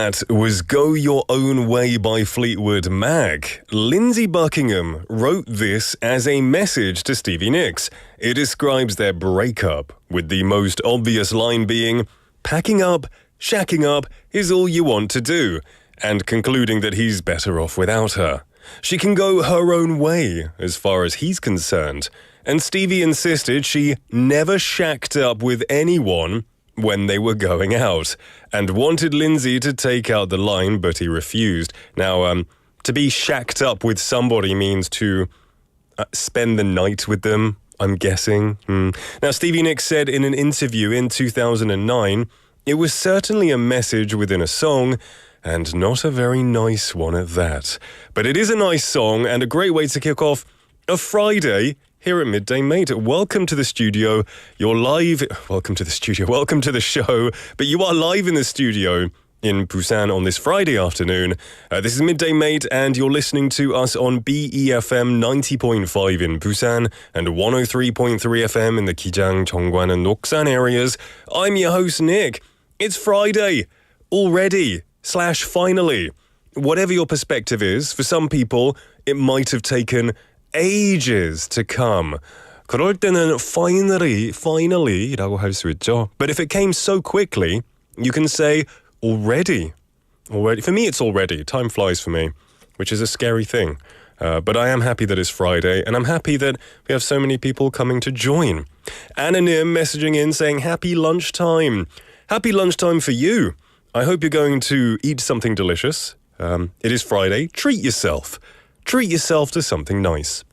That was Go Your Own Way by Fleetwood Mac. Lindsey Buckingham wrote this as a message to Stevie Nicks. It describes their breakup, with the most obvious line being, "Packing up, shacking up is all you want to do," and concluding that he's better off without her. She can go her own way, as far as he's concerned. And Stevie insisted she never shacked up with anyone when they were going out, and wanted Lindsey to take out the line, but he refused. Now, to be shacked up with somebody means to spend the night with them, I'm guessing. Now, Stevie Nicks said in an interview in 2009, "It was certainly a message within a song, and not a very nice one at that. But it is a nice song and a great way to kick off a Friday here at Midday Mate. Welcome to the studio. You're live. Welcome to the studio. Welcome to the show. But you are live in the studio in Busan on this Friday afternoon. This is Midday Mate, and you're listening to us on BEFM 90.5 in Busan and 103.3 FM in the Gijang, Cheongwan and Noksan areas. I'm your host, Nick. It's Friday already / finally. Whatever your perspective is, for some people, it might have taken ages to come. 그럴 때는 finally라고 할 수 있죠. But if it came so quickly, you can say already. For me, it's already. Time flies for me, which is a scary thing. But I am happy that it's Friday, and I'm happy that we have so many people coming to join. Anonym messaging in saying, happy lunchtime. Happy lunchtime for you. I hope you're going to eat something delicious. It is Friday. Treat yourself. Treat yourself to something nice.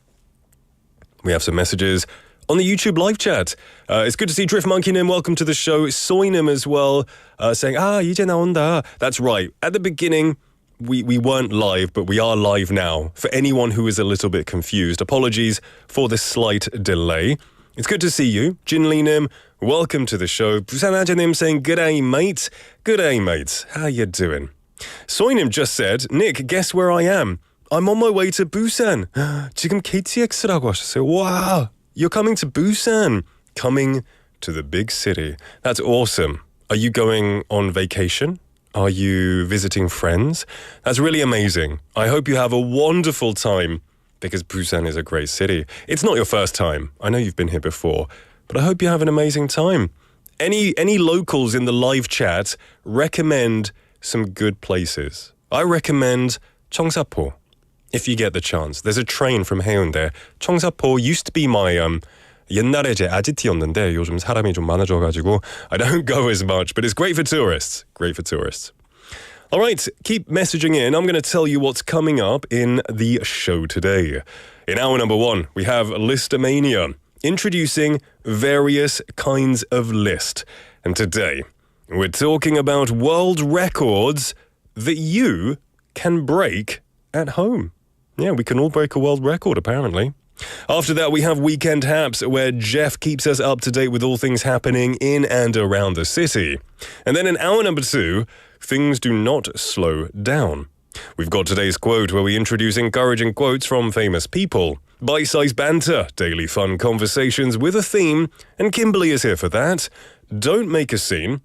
We have some messages on the YouTube live chat. It's good to see Drift Monkey Nim. Welcome to the show. Soinim as well, saying, 이제 나온다. That's right. At the beginning, we weren't live, but we are live now. For anyone who is a little bit confused, apologies for the slight delay. It's good to see you. Jinli Nim, welcome to the show. Busan Nim saying, g'day, mate. G'day, mate. How you doing? Soinim just said, Nick, guess where I am? I'm on my way to Busan. 지금 KTX라고 하셨어요. Wow, you're coming to Busan. Coming to the big city. That's awesome. Are you going on vacation? Are you visiting friends? That's really amazing. I hope you have a wonderful time, because Busan is a great city. It's not your first time. I know you've been here before, but I hope you have an amazing time. Any locals in the live chat recommend some good places. I recommend 청사포. If you get the chance. There's a train from 해운대. 청사포 used to be my 옛날에 제 아지트였는데 요즘 사람이 좀 많아져가지고 I don't go as much, but it's great for tourists. Great for tourists. All right, keep messaging in. I'm going to tell you what's coming up in the show today. In hour number 1, we have Listomania, introducing various kinds of list. And today, we're talking about world records that you can break at home. Yeah, we can all break a world record, apparently. After that, we have Weekend Haps, where Jeff keeps us up to date with all things happening in and around the city. And then in hour number 2, things do not slow down. We've got today's quote, where we introduce encouraging quotes from famous people. Bite-sized banter, daily fun conversations with a theme, and Kimberly is here for that. Don't make a scene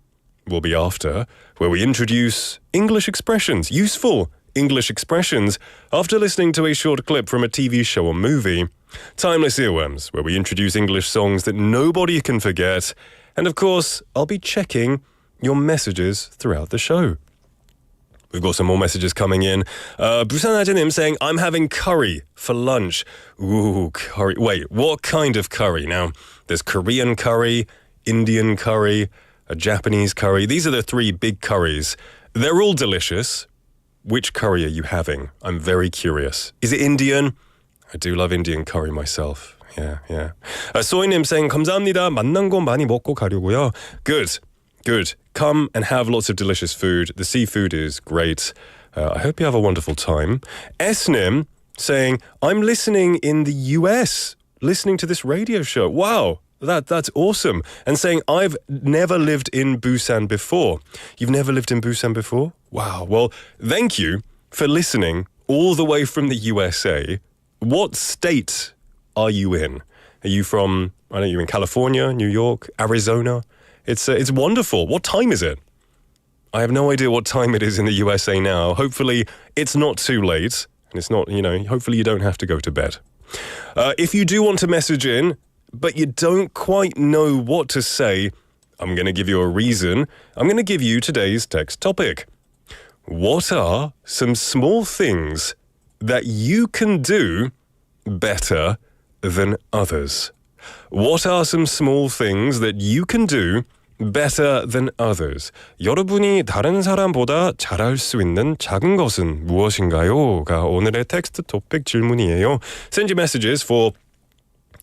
will be after, where we introduce English expressions, useful English expressions, after listening to a short clip from a TV show or movie. Timeless Earworms, where we introduce English songs that nobody can forget. And of course, I'll be checking your messages throughout the show. We've got some more messages coming in. Busan Ajanim saying, I'm having curry for lunch. Ooh, curry. Wait, what kind of curry? Now, there's Korean curry, Indian curry, a Japanese curry. These are the 3 big curries. They're all delicious. Which curry are you having? I'm very curious. Is it Indian? I do love Indian curry myself. Yeah. Soinim saying, 감사합니다. 만난 거 많이 먹고 가려고요. Good. Come and have lots of delicious food. The seafood is great. I hope you have a wonderful time. Esnim saying, I'm listening in the US, listening to this radio show. Wow, that's awesome. And saying, I've never lived in Busan before. You've never lived in Busan before? Wow. Well, thank you for listening all the way from the USA. What state are you in? Are you from, I don't know, you in California, New York, Arizona? It's wonderful. What time is it? I have no idea what time it is in the USA now. Hopefully, it's not too late. And it's not, hopefully you don't have to go to bed. If you do want to message in, but you don't quite know what to say, I'm going to give you a reason. I'm going to give you today's text topic. What are some small things that you can do better than others? What are some small things that you can do better than others? 여러분이 다른 사람보다 잘할 수 있는 작은 것은 무엇인가요? 가 오늘의 텍스트 토픽 질문이에요. Send your messages for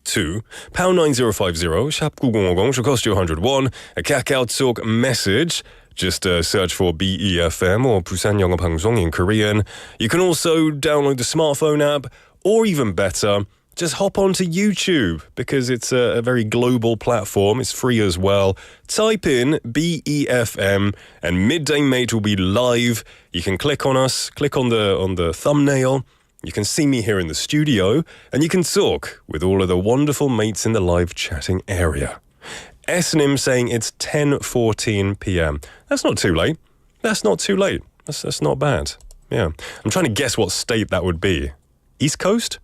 to #9050 샵 9050 should cost you 101. A Kakao Talk message. Just search for BEFM or 부산영어방송 in Korean. You can also download the smartphone app, or even better, just hop onto YouTube because it's a very global platform. It's free as well. Type in BEFM and Midday Mate will be live. You can click on us, click on the thumbnail. You can see me here in the studio and you can talk with all of the wonderful mates in the live chatting area. S&M saying it's 10:14 p.m. That's not too late. That's not too late. That's not bad. Yeah. I'm trying to guess what state that would be. East Coast?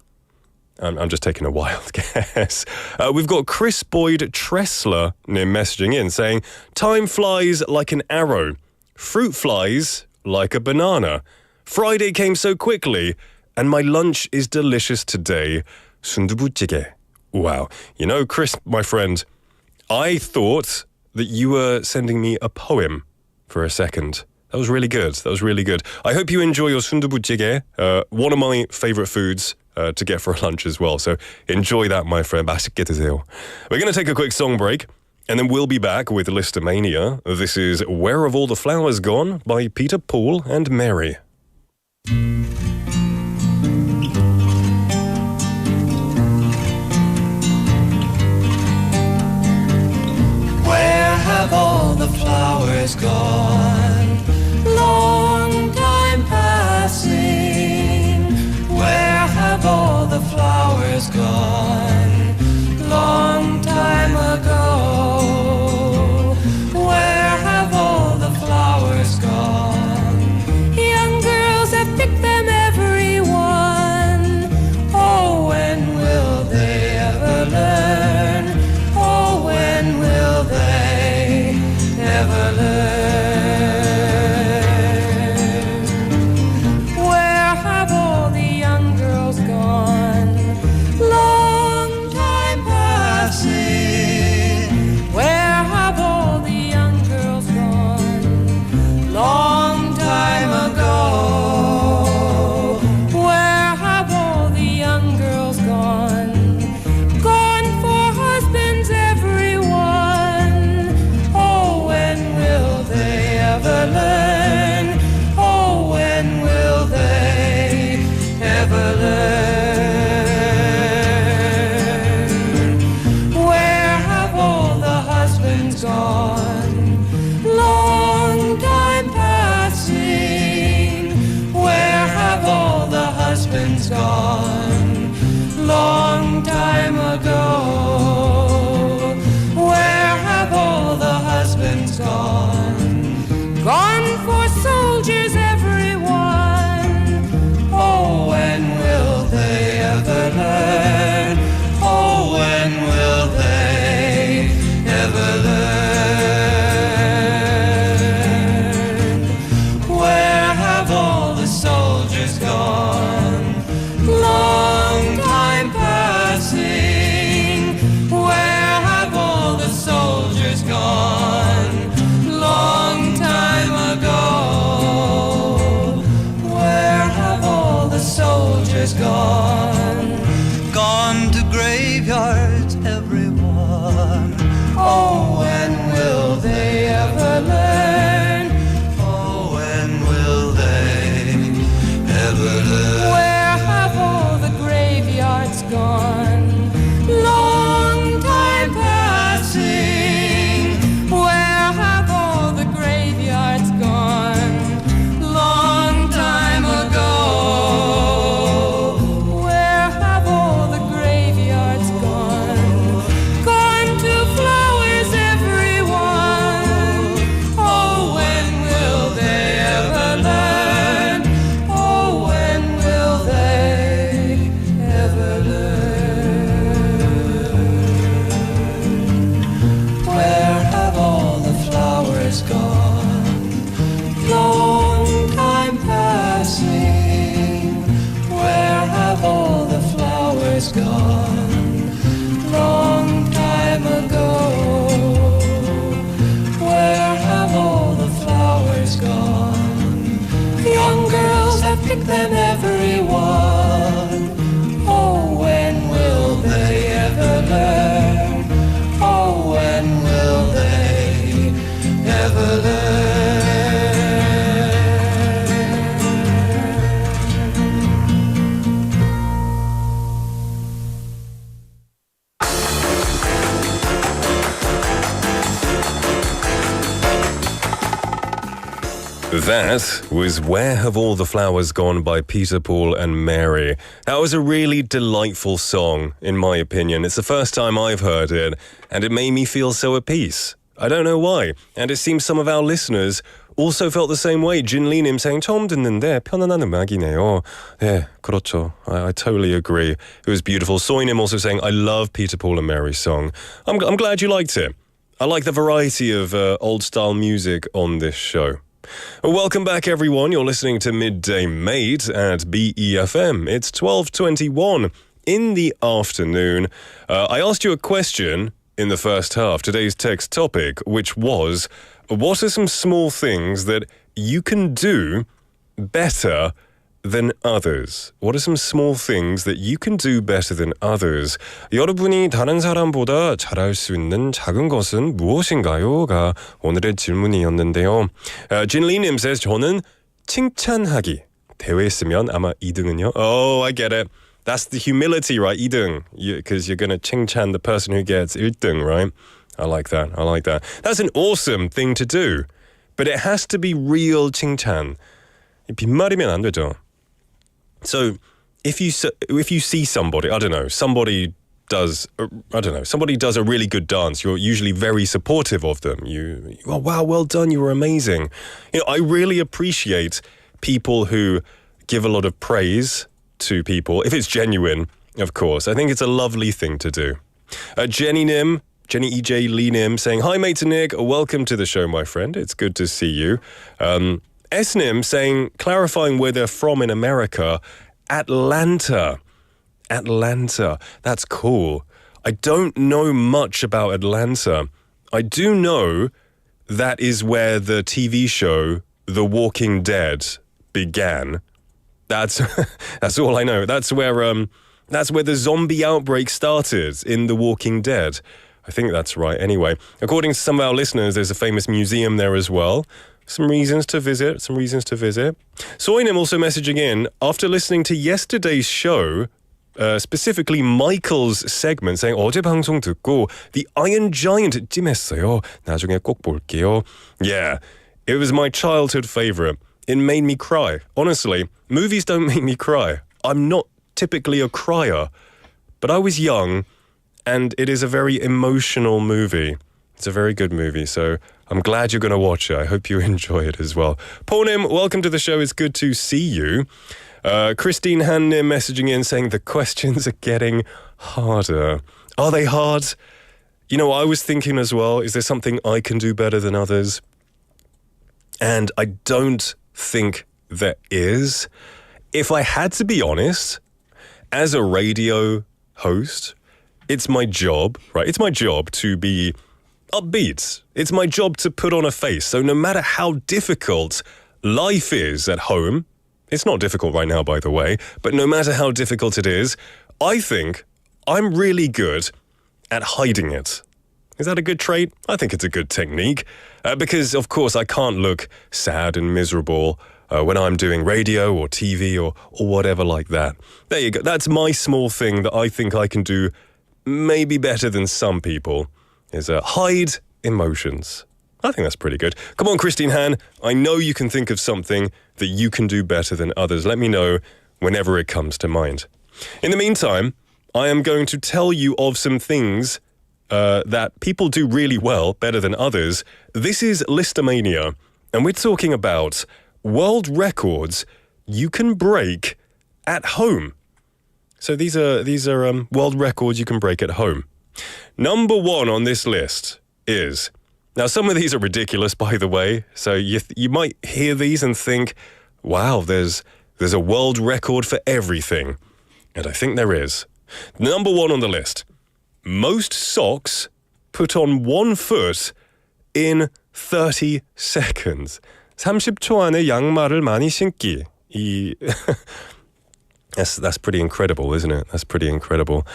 I'm just taking a wild guess. We've got Chris Boyd Tressler messaging in saying, time flies like an arrow. Fruit flies like a banana. Friday came so quickly, and my lunch is delicious today. 순두부찌개. Wow. Chris, my friend, I thought that you were sending me a poem for a second. That was really good. I hope you enjoy your 순두부찌개, one of my favorite foods to get for lunch as well. So enjoy that, my friend. 맛있게 드세요. We're going to take a quick song break, and then we'll be back with Listomania. This is Where Have All the Flowers Gone by Peter, Paul and Mary. Where have all the flowers gone? Long time passing. Where have all the flowers gone? Long time ago. Where have all the flowers gone? Young girls have picked them, everyone. Oh, when will they ever learn? Oh, when will they ever learn? Where have all the young girls gone? Long time passing. Where have all the young girls gone? Long time ago. Where have all the young girls gone? Gone for husbands, everyone. Oh, when will they ever learn? Oh, when will they ever learn? Where have all the husbands gone? Long time passing. Where have all the husbands gone? Long time ago. Where have all the husbands gone? Gone for soldiers, everyone. Oh, when will they ever learn? Oh, when will they ever learn? Where have all the soldiers gone? Long time passing. Where have all the soldiers gone? Long time ago. Where have all the soldiers gone? Gone to graveyards, everyone. Oh, when will they ever learn? Oh, when will they ever learn? Where have all the graveyards gone? Long time passing. Where have all the graveyards gone? Long time ago. Where have all the graveyards gone? Gone to flowers, everyone. them everyone. Oh, when will they ever learn? Oh, when will they ever learn? That was Where Have All the Flowers Gone by Peter, Paul and Mary. That was a really delightful song, in my opinion. It's the first time I've heard it, and it made me feel so at peace. I don't know why. And it seems some of our listeners also felt the same way. Jinli님 saying, 처음 듣는데 편안한 음악이네요. Yeah, 그렇죠. I totally agree. It was beautiful. Soynim also saying, I love Peter, Paul and Mary's song. I'm glad you liked it. I like the variety of old-style music on this show. Welcome back, everyone. You're listening to Midday Mate at BEFM. It's 12:21 in the afternoon. I asked you a question in the first half, today's text topic, which was, what are some small things that you can do better than others? What are some small things that you can do better than others? 여러분이 다른 사람보다 잘할 수 있는 작은 것은 무엇인가요?가 오늘의 질문이었는데요. 진리님 says, 저는 칭찬하기. 대회 쓰면 아마 2등은요? Oh, I get it. That's the humility, right? 2등. Because you're going to 칭찬 the person who gets 1등, right? I like that. That's an awesome thing to do. But it has to be real 칭찬. 빈말이면 안 되죠. So, if you see somebody, somebody does a really good dance, you're usually very supportive of them. Oh, wow, well done, you were amazing. I really appreciate people who give a lot of praise to people, if it's genuine, of course. I think it's a lovely thing to do. Jenny EJ Lee Nim saying, hi, mate Nick, welcome to the show, my friend. It's good to see you. Esnim saying, clarifying where they're from in America, Atlanta. That's cool. I don't know much about Atlanta. I do know that is where the TV show The Walking Dead began. That's all I know. That's where the zombie outbreak started in The Walking Dead. I think that's right. Anyway, according to some of our listeners, there's a famous museum there as well. Some reasons to visit. Soynim also messaging in, after listening to yesterday's show, specifically Michael's segment, saying 어제 방송 듣고 The Iron Giant 찜했어요. 나중에 꼭 볼게요. Yeah, it was my childhood favorite. It made me cry. Honestly, movies don't make me cry. I'm not typically a crier, but I was young, and it is a very emotional movie. It's a very good movie, so I'm glad you're going to watch it. I hope you enjoy it as well. Paulim, welcome to the show. It's good to see you. Christine Hannim messaging in saying the questions are getting harder. Are they hard? I was thinking as well, is there something I can do better than others? And I don't think there is. If I had to be honest, as a radio host, it's my job, right? It's my job to be upbeat. It's my job to put on a face. So no matter how difficult life is at home, it's not difficult right now, by the way, but no matter how difficult it is, I think I'm really good at hiding it. Is that a good trait? I think it's a good technique. Because, of course, I can't look sad and miserable when I'm doing radio or TV or whatever like that. There you go. That's my small thing that I think I can do maybe better than some people, is hide emotions. I think that's pretty good. Come on, Christine Han. I know you can think of something that you can do better than others. Let me know whenever it comes to mind. In the meantime, I am going to tell you of some things that people do really well, better than others. This is Listomania, and we're talking about world records you can break at home. So these are world records you can break at home. Number 1 on this list is, now some of these are ridiculous, by the way, so you might hear these and think, wow, there's a world record for everything. And I think there is. Number 1 on the list, most socks put on one foot in 30 seconds. 30초 안에 양말을 많이 신기. That's pretty incredible, isn't it? That's pretty incredible.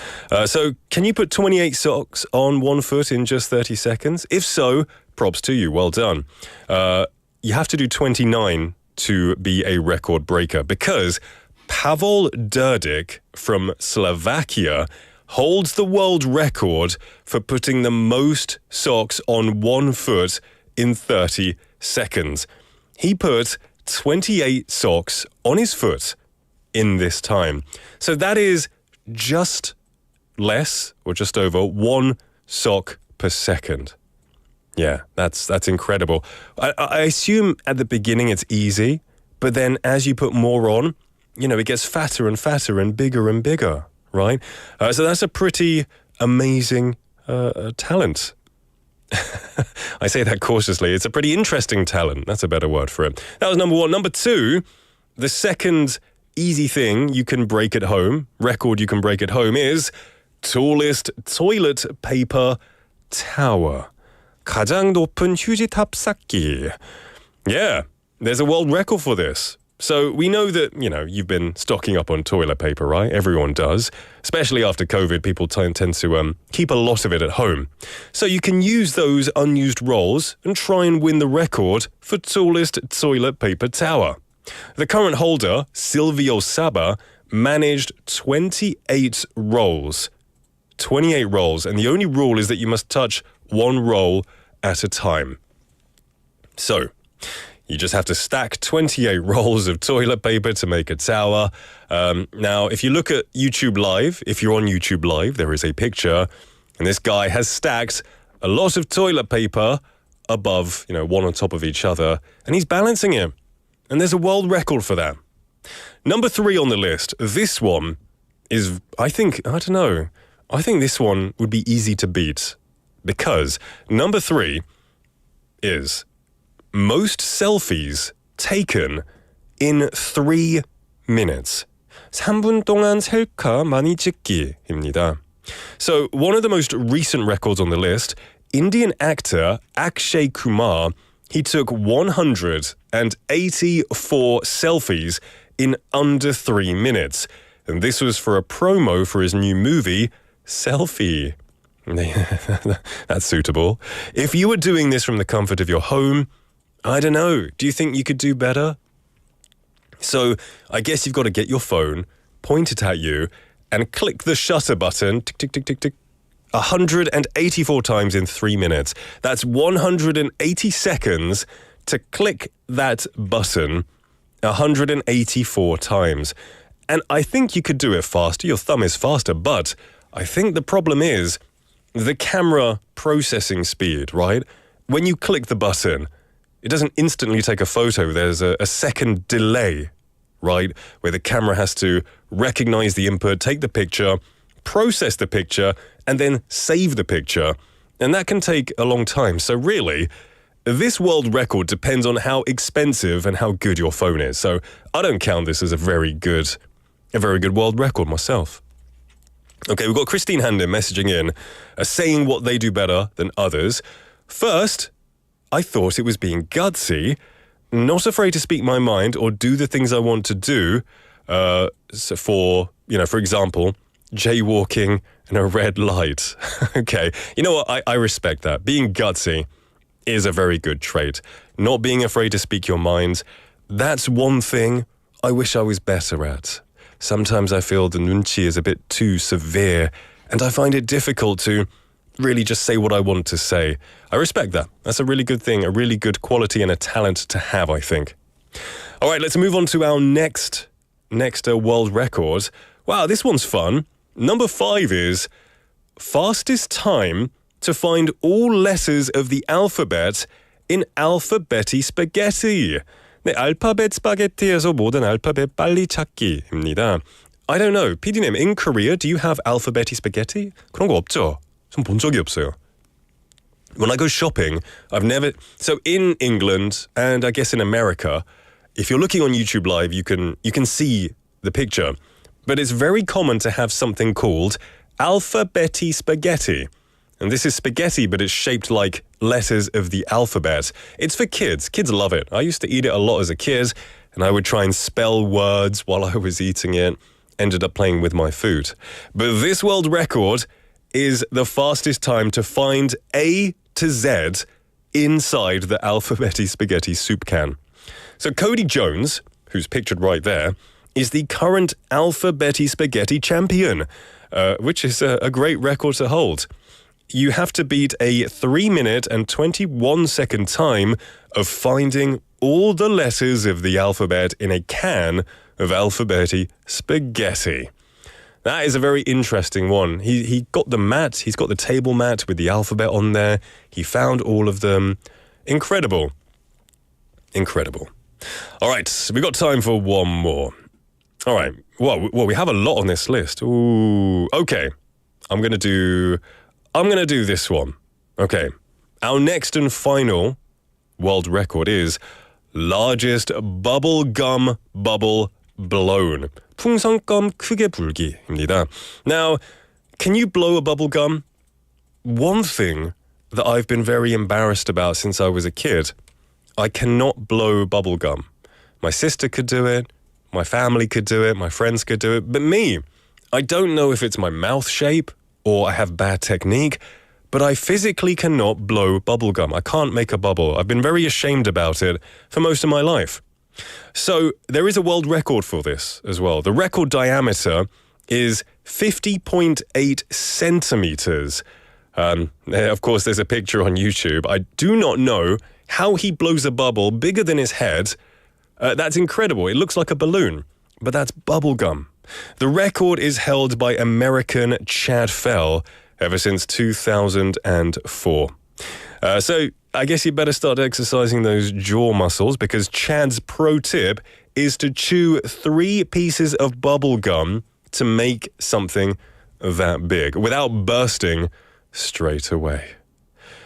So can you put 28 socks on one foot in just 30 seconds? If so, props to you. Well done. You have to do 29 to be a record breaker because Pavel Durdik from Slovakia holds the world record for putting the most socks on one foot in 30 seconds. He put 28 socks on his foot in this time. So that is just less or just over 1 sock per second. Yeah, that's incredible. I assume at the beginning it's easy, but then as you put more on, it gets fatter and fatter and bigger, right? So that's a pretty amazing talent. I say that cautiously. It's a pretty interesting talent. That's a better word for it. That was number 1. Number 2, the second easy thing you can break at home, record you can break at home, is tallest toilet paper tower. 가장 높은 휴지탑 쌓기. Yeah, there's a world record for this. So we know that, you've been stocking up on toilet paper, right? Everyone does. Especially after COVID, people tend to keep a lot of it at home. So you can use those unused rolls and try and win the record for tallest toilet paper tower. The current holder, Silvio Saba, managed 28 rolls. 28 rolls. And the only rule is that you must touch one roll at a time. So you just have to stack 28 rolls of toilet paper to make a tower. Now, if you look at YouTube Live, if you're on YouTube Live, there is a picture, and this guy has stacked a lot of toilet paper above, one on top of each other, and he's balancing it. And there's a world record for that. Number 3 on the list. This one is, I think this one would be easy to beat. Because number 3 is most selfies taken in 3 minutes. 3분 동안 셀카 많이 찍기입니다. So one of the most recent records on the list, Indian actor Akshay Kumar, he took 184 selfies in under 3 minutes. And this was for a promo for his new movie, Selfie. That's suitable. If you were doing this from the comfort of your home, I don't know. Do you think you could do better? So I guess you've got to get your phone, point it at you, and click the shutter button, tick, tick, tick, tick, tick, 184 times in 3 minutes. That's 180 seconds to click that button 184 times. And I think you could do it faster. Your thumb is faster, but I think the problem is the camera processing speed, right? When you click the button, it doesn't instantly take a photo. There's a second delay, right? Where the camera has to recognize the input, take the picture, process the picture, and then save the picture. And that can take a long time. So really, this world record depends on how expensive and how good your phone is. So I don't count this as a very good world record myself. Okay, we've got Christine Handin messaging in, saying what they do better than others. First, I thought it was being gutsy, not afraid to speak my mind or do the things I want to do. So for example, jaywalking in a red light. Okay, you know what? I respect that. Being gutsy is a very good trait. Not being afraid to speak your mind, that's one thing I wish I was better at. Sometimes I feel the nunchi is a bit too severe, and I find it difficult to really just say what I want to say. I respect that. That's a really good thing, a really good quality and a talent to have, I think. All right, let's move on to our next world record. Wow, this one's fun. Number 5 is fastest time to find all letters of the alphabet in alphabeti spaghetti. 네, 알파벳 스파게티에서 모든 알파벳 빨리 찾기입니다. I don't know. PD님, in Korea, do you have alphabeti spaghetti? 그런 거 없죠? 전 본 적이 없어요. When I go shopping, I've never... So in England, and I guess in America, if you're looking on YouTube Live, you can see the picture. But it's very common to have something called alphabeti spaghetti. And this is spaghetti, but it's shaped like letters of the alphabet. It's for kids. Kids love it. I used to eat it a lot as a kid, and I would try and spell words while I was eating it. Ended up playing with my food. But this world record is the fastest time to find A to Z inside the alphabetti spaghetti soup can. So Cody Jones, who's pictured right there, is the current alphabetti spaghetti champion, which is a great record to hold. You have to beat a 3-minute and 21-second time of finding all the letters of the alphabet in a can of alphabetti spaghetti. That is a very interesting one. He got the mat, he's got the table mat with the alphabet on there. He found all of them. Incredible. Incredible. All right, we got time for one more. All right, well, we have a lot on this list. Ooh, okay. I'm gonna do this one. Okay, our next and final world record is largest bubble gum bubble blown. 풍선껌 크게 불기입니다. Now, can you blow a bubble gum? One thing that I've been very embarrassed about since I was a kid, I cannot blow bubble gum. My sister could do it, my family could do it, my friends could do it, but me, I don't know if it's my mouth shape or I have bad technique, but I physically cannot blow bubble gum. I can't make a bubble. I've been very ashamed about it for most of my life. So there is a world record for this as well. The record diameter is 50.8 centimeters. Of course, there's a picture on YouTube. I do not know how he blows a bubble bigger than his head. That's incredible. It looks like a balloon, but that's bubble gum. The record is held by American Chad Fell ever since 2004. So I guess you better start exercising those jaw muscles, because Chad's pro tip is to chew 3 pieces of bubble gum to make something that big without bursting straight away.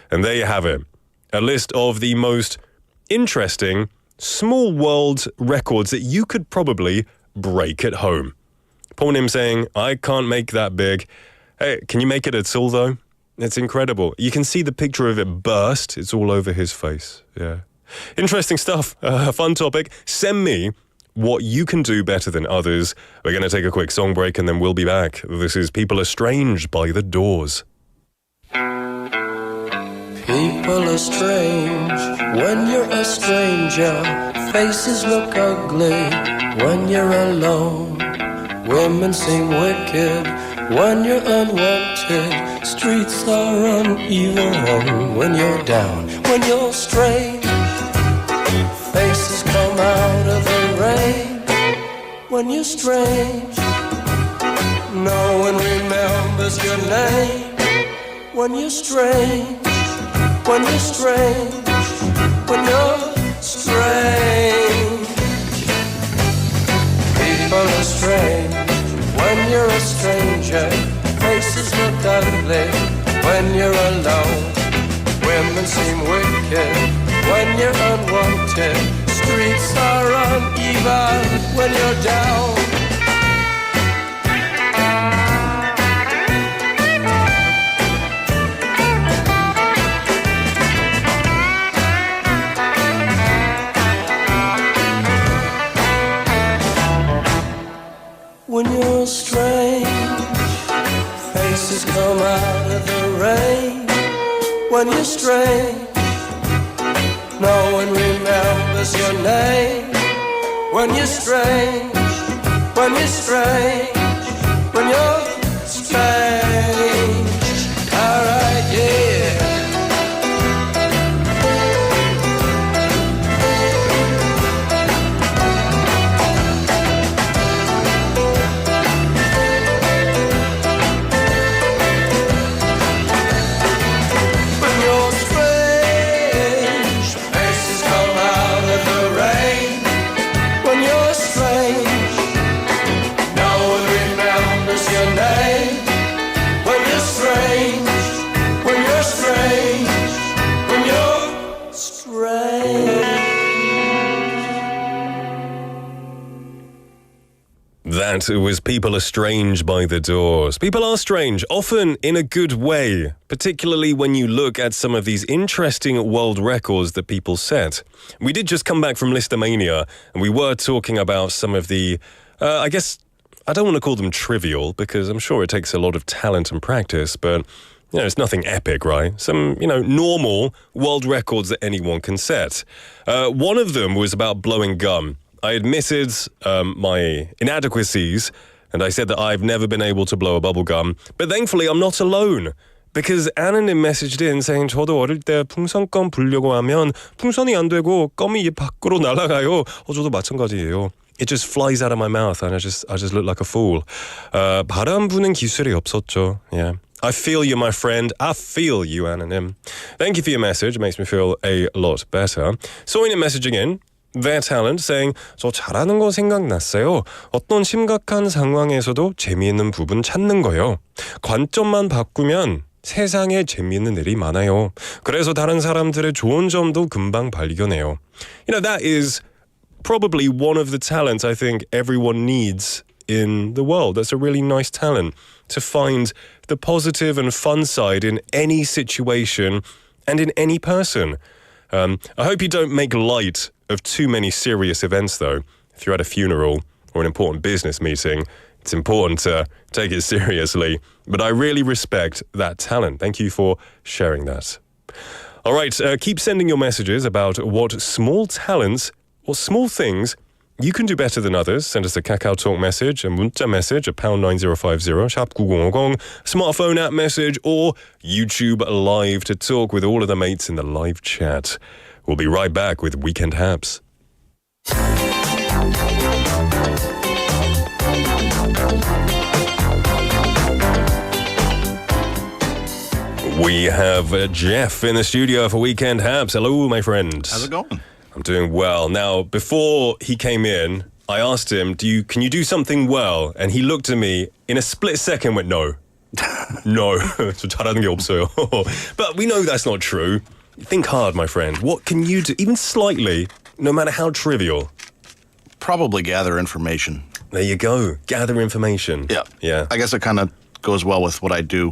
And there you have it. A list of the most interesting small world records that you could probably break at home. Pornim saying, I can't make that big. Hey, can you make it at all though? It's incredible. You can see the picture of it burst. It's all over his face. Yeah. Interesting stuff. Fun topic. Send me what you can do better than others. We're going to take a quick song break and then we'll be back. This is People Are Strange by The Doors. People are strange when you're a stranger. Faces look ugly when you're alone. Women seem wicked when you're unwanted. Streets are uneven when you're down. When you're strange, faces come out of the rain. When you're strange, no one remembers your name. When you're strange, when you're strange, when you're strange. People are strange when you're a stranger. Faces look ugly when you're alone. Women seem wicked when you're unwanted. Streets are uneven when you're down. When you're strange, faces come out of the rain. When you're strange, no one remembers your name. When you're strange, when you're strange, when you're strange. Alright, yeah. That was People Are Strange by The Doors. People are strange, often in a good way, particularly when you look at some of these interesting world records that people set. We did just come back from Listomania, and we were talking about some of the, I guess, I don't want to call them trivial, because I'm sure it takes a lot of talent and practice, but it's nothing epic, right? Some, normal world records that anyone can set. One of them was about blowing gum. I admitted my inadequacies, and I said that I've never been able to blow a bubble gum. But thankfully, I'm not alone. Because Anna님 messaged in saying 저도 어릴 때 풍선껌 불려고 하면 풍선이 안 되고 껌이 밖으로 날아가요. 저도 마찬가지예요. It just flies out of my mouth, and I just look like a fool. 바람 부는 기술이 없었죠. Yeah. I feel you, my friend. I feel you, Anna님. Thank you for your message. It makes me feel a lot better. Soinim messaging in their talent, saying 저 잘하는 거 생각났어요. 어떤 심각한 상황에서도 재미있는 부분 찾는 거요. 관점만 바꾸면 세상에 재미있는 일이 많아요. 그래서 다른 사람들의 좋은 점도 금방 발견해요. That is probably one of the talents I think everyone needs in the world. That's a really nice talent, to find the positive and fun side in any situation and in any person. I hope you don't make light of too many serious events, though. If you're at a funeral or an important business meeting, it's important to take it seriously. But I really respect that talent. Thank you for sharing that. All right, keep sending your messages about what small talents or small things you can do better than others. Send us a Kakao Talk message, a 문자 message at #9050, 샵 9050, smartphone app message, or YouTube Live to talk with all of the mates in the live chat. We'll be right back with Weekend Haps. We have Jeff in the studio for Weekend Haps. Hello, my friend. How's it going? I'm doing well. Now, before he came in, I asked him, can you do something well? And he looked at me in a split second, went, no. No. 저 잘하는 게 없어요. But we know that's not true. Think hard, my friend. What can you do, even slightly, no matter how trivial? Probably gather information. There you go. Gather information. Yeah. Yeah. I guess it kind of goes well with what I do.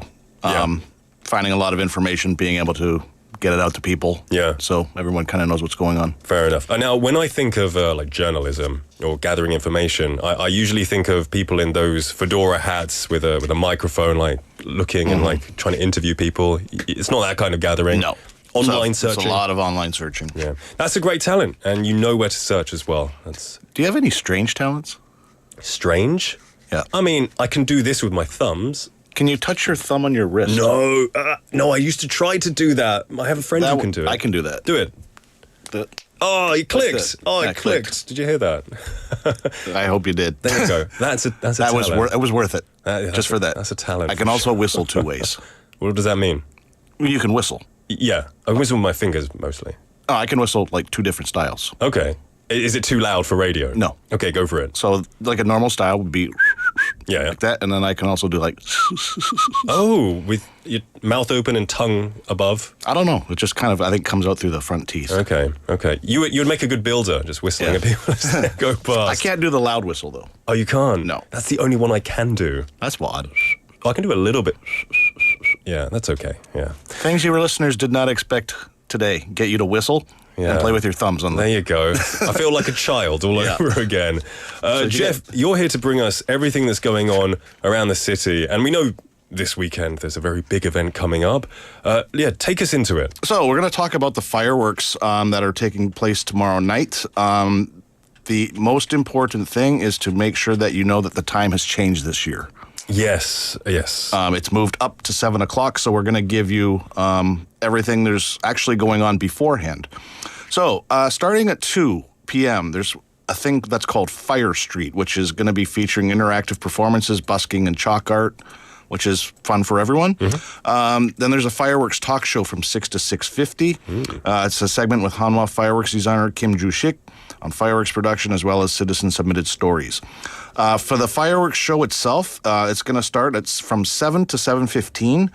Finding a lot of information, being able to get it out to people. Yeah. So everyone kind of knows what's going on. Fair enough. Now, when I think of like journalism or gathering information, I usually think of people in those fedora hats with a microphone, like looking and like trying to interview people. It's not that kind of gathering. No. Online searching. It's a lot of online searching. Yeah. That's a great talent, and you know where to search as well. Do you have any strange talents? Strange? Yeah. I mean, I can do this with my thumbs. Can you touch your thumb on your wrist? No, I used to try to do that. I have a friend who can do it. I can do that. Do it. Oh, it clicked. Oh, Yeah, it clicked. Did you hear that? I hope you did. There you go. That's a That talent. was worth it. That's for that. That's a talent. I can for also sure. whistle two ways. What does that mean? You can whistle. Yeah, I whistle with my fingers mostly. Oh, I can whistle like two different styles. Okay. Is it too loud for radio? No. Okay, go for it. So like a normal style would be Yeah. like that, and then I can also do like. Oh, with your mouth open and tongue above? I don't know. It just kind of, I think, comes out through the front teeth. Okay. You would make a good builder, just whistling at people as they go past. I can't do the loud whistle, though. Oh, you can't? No. That's the only one I can do. That's odd. I can do a little bit. Yeah, that's okay. Yeah. Things your listeners did not expect today. Get you to whistle and play with your thumbs on them. There you go. I feel like a child all over again. Jeff, you're here to bring us everything that's going on around the city. And we know this weekend there's a very big event coming up. Take us into it. So we're going to talk about the fireworks that are taking place tomorrow night. The most important thing is to make sure that you know that the time has changed this year. Yes. It's moved up to 7 o'clock, so we're going to give you everything there's actually going on beforehand. So starting at 2 p.m., there's a thing that's called Fire Street, which is going to be featuring interactive performances, busking, and chalk art, which is fun for everyone. Then there's a fireworks talk show from 6 to 6:50. It's a segment with Hanwha fireworks designer Kim Joo-sik on fireworks production as well as citizen-submitted stories. For the fireworks show itself, it's going to start from 7 to 7:15.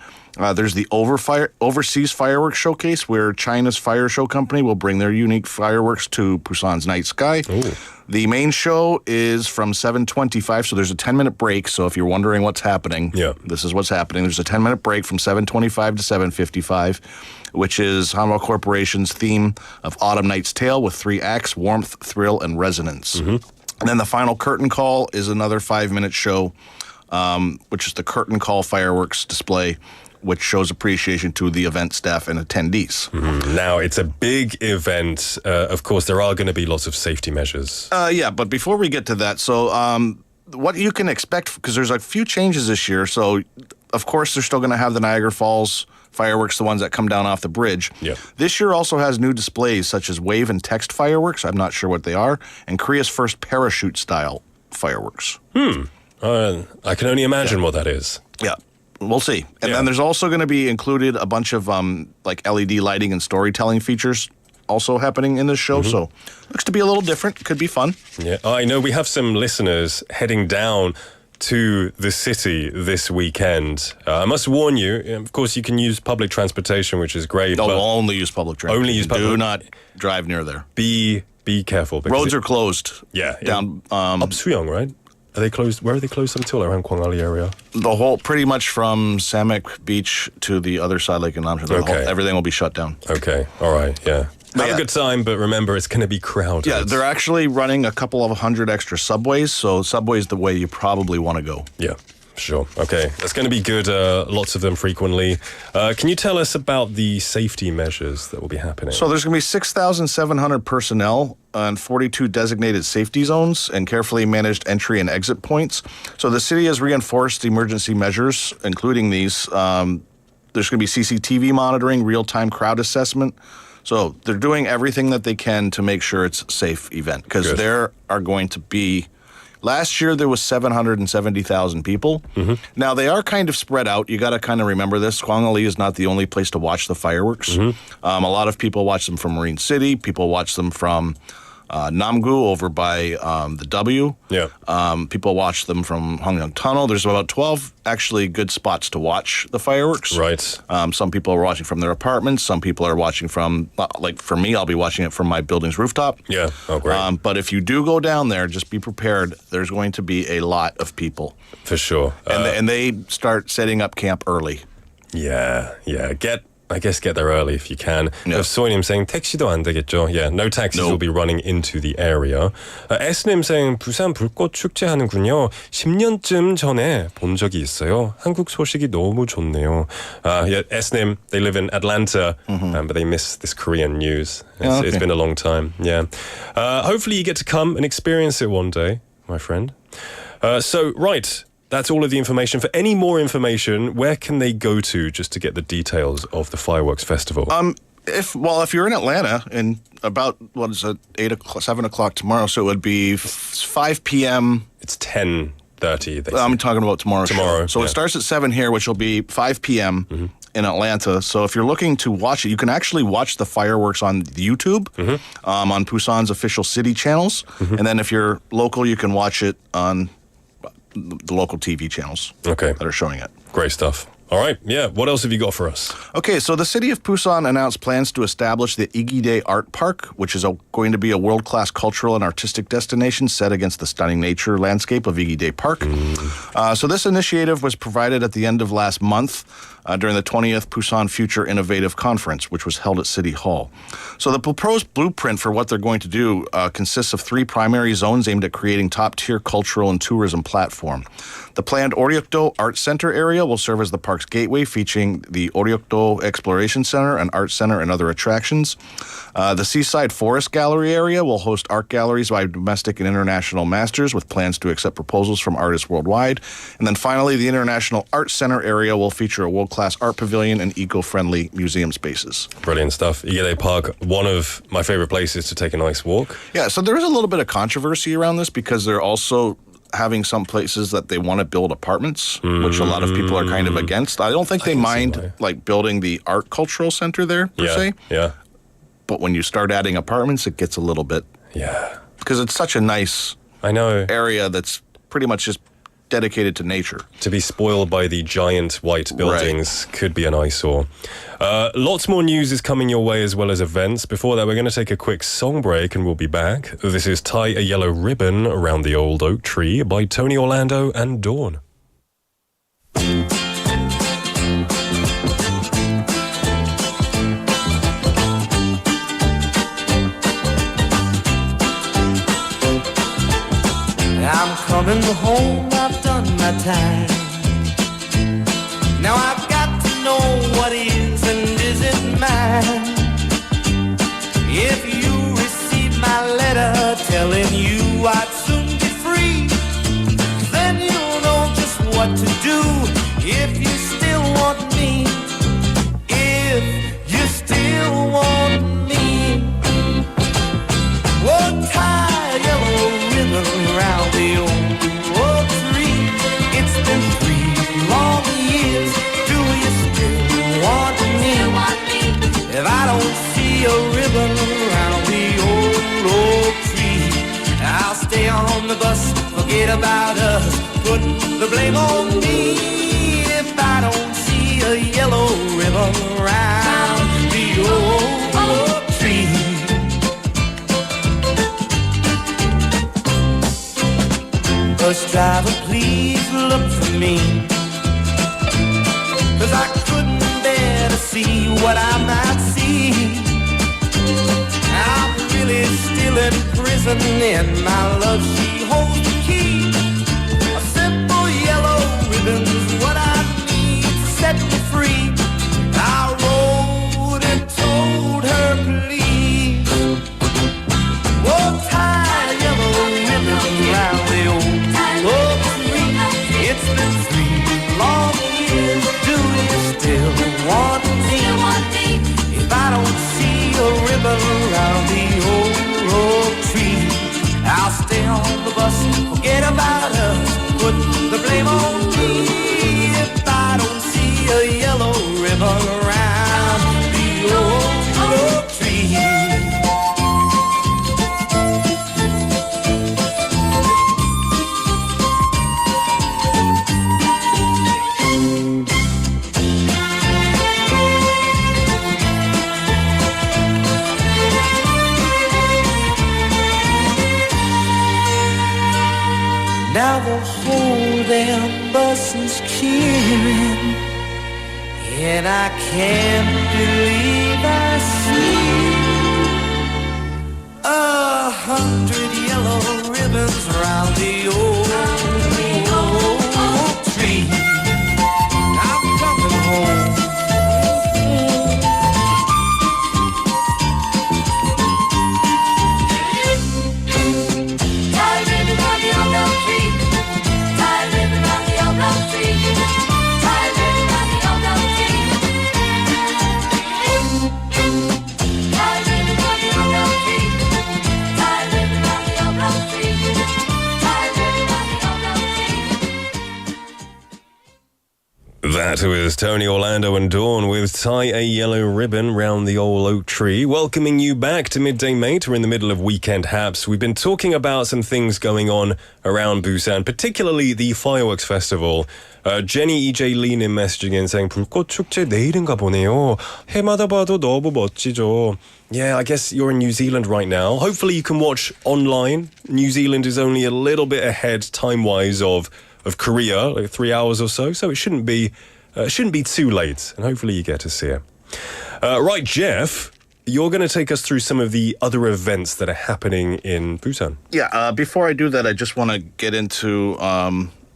There's the overseas fireworks showcase where China's fire show company will bring their unique fireworks to Busan's night sky. Ooh. The main show is from 7:25, so there's a 10-minute break. So if you're wondering what's happening, this is what's happening. There's a 10-minute break from 7:25 to 7:55, which is Hanwha Corporation's theme of Autumn Night's Tale with 3 acts: warmth, thrill, and resonance. And then the final curtain call is another 5-minute show, which is the curtain call fireworks display, which shows appreciation to the event staff and attendees. Now, it's a big event. Of course, there are going to be lots of safety measures. Yeah, but before we get to that, so what you can expect, because there's a few changes this year. So, of course, they're still going to have the Niagara Falls fireworks, the ones that come down off the bridge. Yeah. This year also has new displays such as wave and text fireworks. I'm not sure what they are. And Korea's first parachute-style fireworks. I can only imagine what that is. Yeah. We'll see. And then there's also going to be included a bunch of like LED lighting and storytelling features also happening in this show. So looks to be a little different. Could be fun. Yeah, I know we have some listeners heading down to the city this weekend. I must warn you, of course, you can use public transportation, which is great. No, but we'll only use public transportation. Only use public. Do not drive near there. Be careful. Roads are closed. Yeah. Down up Suyong, right? Are they closed? Where are they closed until? Around Kwangali area? the whole, pretty much from Samek Beach to the other side, like in Namche. Okay. Everything will be shut down. Okay, all right, yeah. Have a good time, but remember, it's going to be crowded. Yeah, they're actually running a couple of 100 extra subways, so subway's the way you probably want to go. Yeah, sure. Okay, that's going to be good. Lots of them frequently. Can you tell us about the safety measures that will be happening? So there's going to be 6,700 personnel and 42 designated safety zones and carefully managed entry and exit points. So the city has reinforced emergency measures, including these. There's going to be CCTV monitoring, real-time crowd assessment. So they're doing everything that they can to make sure it's a safe event, because there are going to be, last year there was 770,000 people. Mm-hmm. Now they are kind of spread out. You got to kind of remember this. Kwangali is not the only place to watch the fireworks. Mm-hmm. A lot of people watch them from Marine City. People watch them from Namgu over by the W. Yeah. People watch them from Hongryong Tunnel. There's about 12 actually good spots to watch the fireworks. Right. Some people are watching from their apartments. Some people are watching from, like for me, I'll be watching it from my building's rooftop. Yeah. Oh, great. But if you do go down there, just be prepared. There's going to be a lot of people. For sure. And they start setting up camp early. Yeah. I guess get there early if you can. Yeah. 소희님 saying 택시도 안 되겠죠. Yeah, no taxis will be running into the area. S님 saying 부산 불꽃 축제 하는군요. 10년쯤 전에 본 적이 있어요. 한국 소식이 너무 좋네요. Yeah, S님, they live in Atlanta, but they miss this Korean news. It's been a long time. Yeah. Hopefully you get to come and experience it one day, my friend. Right. That's all of the information. For any more information, where can they go to just to get the details of the fireworks festival? If you're in Atlanta and about, 7 o'clock tomorrow, so it would be 5 p.m. It's 10:30. I'm talking about tomorrow. So yeah. It starts at 7 here, which will be 5 p.m. in Atlanta. So if you're looking to watch it, you can actually watch the fireworks on YouTube, on Busan's official city channels. And then if you're local, you can watch it on the local TV channels that are showing it. Great stuff. All right. Yeah. What else have you got for us? Okay. So the city of Busan announced plans to establish the Igide Art Park, which is going to be a world-class cultural and artistic destination set against the stunning nature landscape of Igide Park. So this initiative was provided at the end of last month during the 20th Busan Future Innovative Conference, which was held at City Hall. So the proposed blueprint for what they're going to do consists of 3 primary zones aimed at creating top-tier cultural and tourism platform. The planned Oryokdo Art Center area will serve as the park's gateway, featuring the Oryokdo Exploration Center, an art center, and other attractions. The Seaside Forest Gallery area will host art galleries by domestic and international masters, with plans to accept proposals from artists worldwide. And then finally, the International Art Center area will feature a world-class art pavilion and eco-friendly museum spaces. Brilliant stuff. Igide Park, one of my favorite places to take a nice walk. Yeah, so there is a little bit of controversy around this because they're also having some places that they want to build apartments, which a lot of people are kind of against. I don't think they mind like building the art cultural center there per se. Yeah. But when you start adding apartments, it gets a little bit. Yeah. Because it's such a nice area that's pretty much just dedicated to nature. To be spoiled by the giant white buildings could be an eyesore. Lots more news is coming your way as well as events. Before that, we're going to take a quick song break and we'll be back. This is Tie a Yellow Ribbon Around the Old Oak Tree by Tony Orlando and Dawn. I'm coming home, I've done my time. Now I've got to know what is and isn't mine. If you receive my letter telling you I'd soon be free, then you'll know just what to do if you still want me. If you still want me. Oh, tie a yellow ribbon around the old tree. It's been 3 long years. Do you still want me? If I don't see a ribbon around the old tree, I'll stay on the bus, forget about us, put the blame on me. If I don't see a yellow ribbon around the old tree. Bus driver, please look for me, 'cause I couldn't bear to see what I might see. I'm really still in prison and my love, she holds the key. A simple yellow ribbon's what I need to set me free. I wrote and told her, please, oh, tie a yellow ribbon around the old tree. It's been 3 long years. Do you still want me? If I don't see a ribbon around the old tree, I'll stay on the bus, forget about us, put the blame on me. If I don't see a yellow ribbon around the old tree. Now the whole damn bus is cheering, and I can't believe I see 100 yellow ribbons around the old tree. I'm coming home. That was Tony Orlando and Dawn with Tie a Yellow Ribbon Round the Old Oak Tree. Welcoming you back to Midday Mate. We're in the middle of Weekend Haps. We've been talking about some things going on around Busan, particularly the fireworks festival. Jenny EJ Lee님 messaging in saying 불꽃 축제 내일인가 보네요. 해마다 봐도 너무 멋지죠. Yeah, I guess you're in New Zealand right now. Hopefully you can watch online. New Zealand is only a little bit ahead time-wise of Korea, like 3 hours or so it shouldn't be too late, and hopefully you get to see it. Right, Jeff, you're going to take us through some of the other events that are happening in Busan. Yeah, before I do that, I just want to get into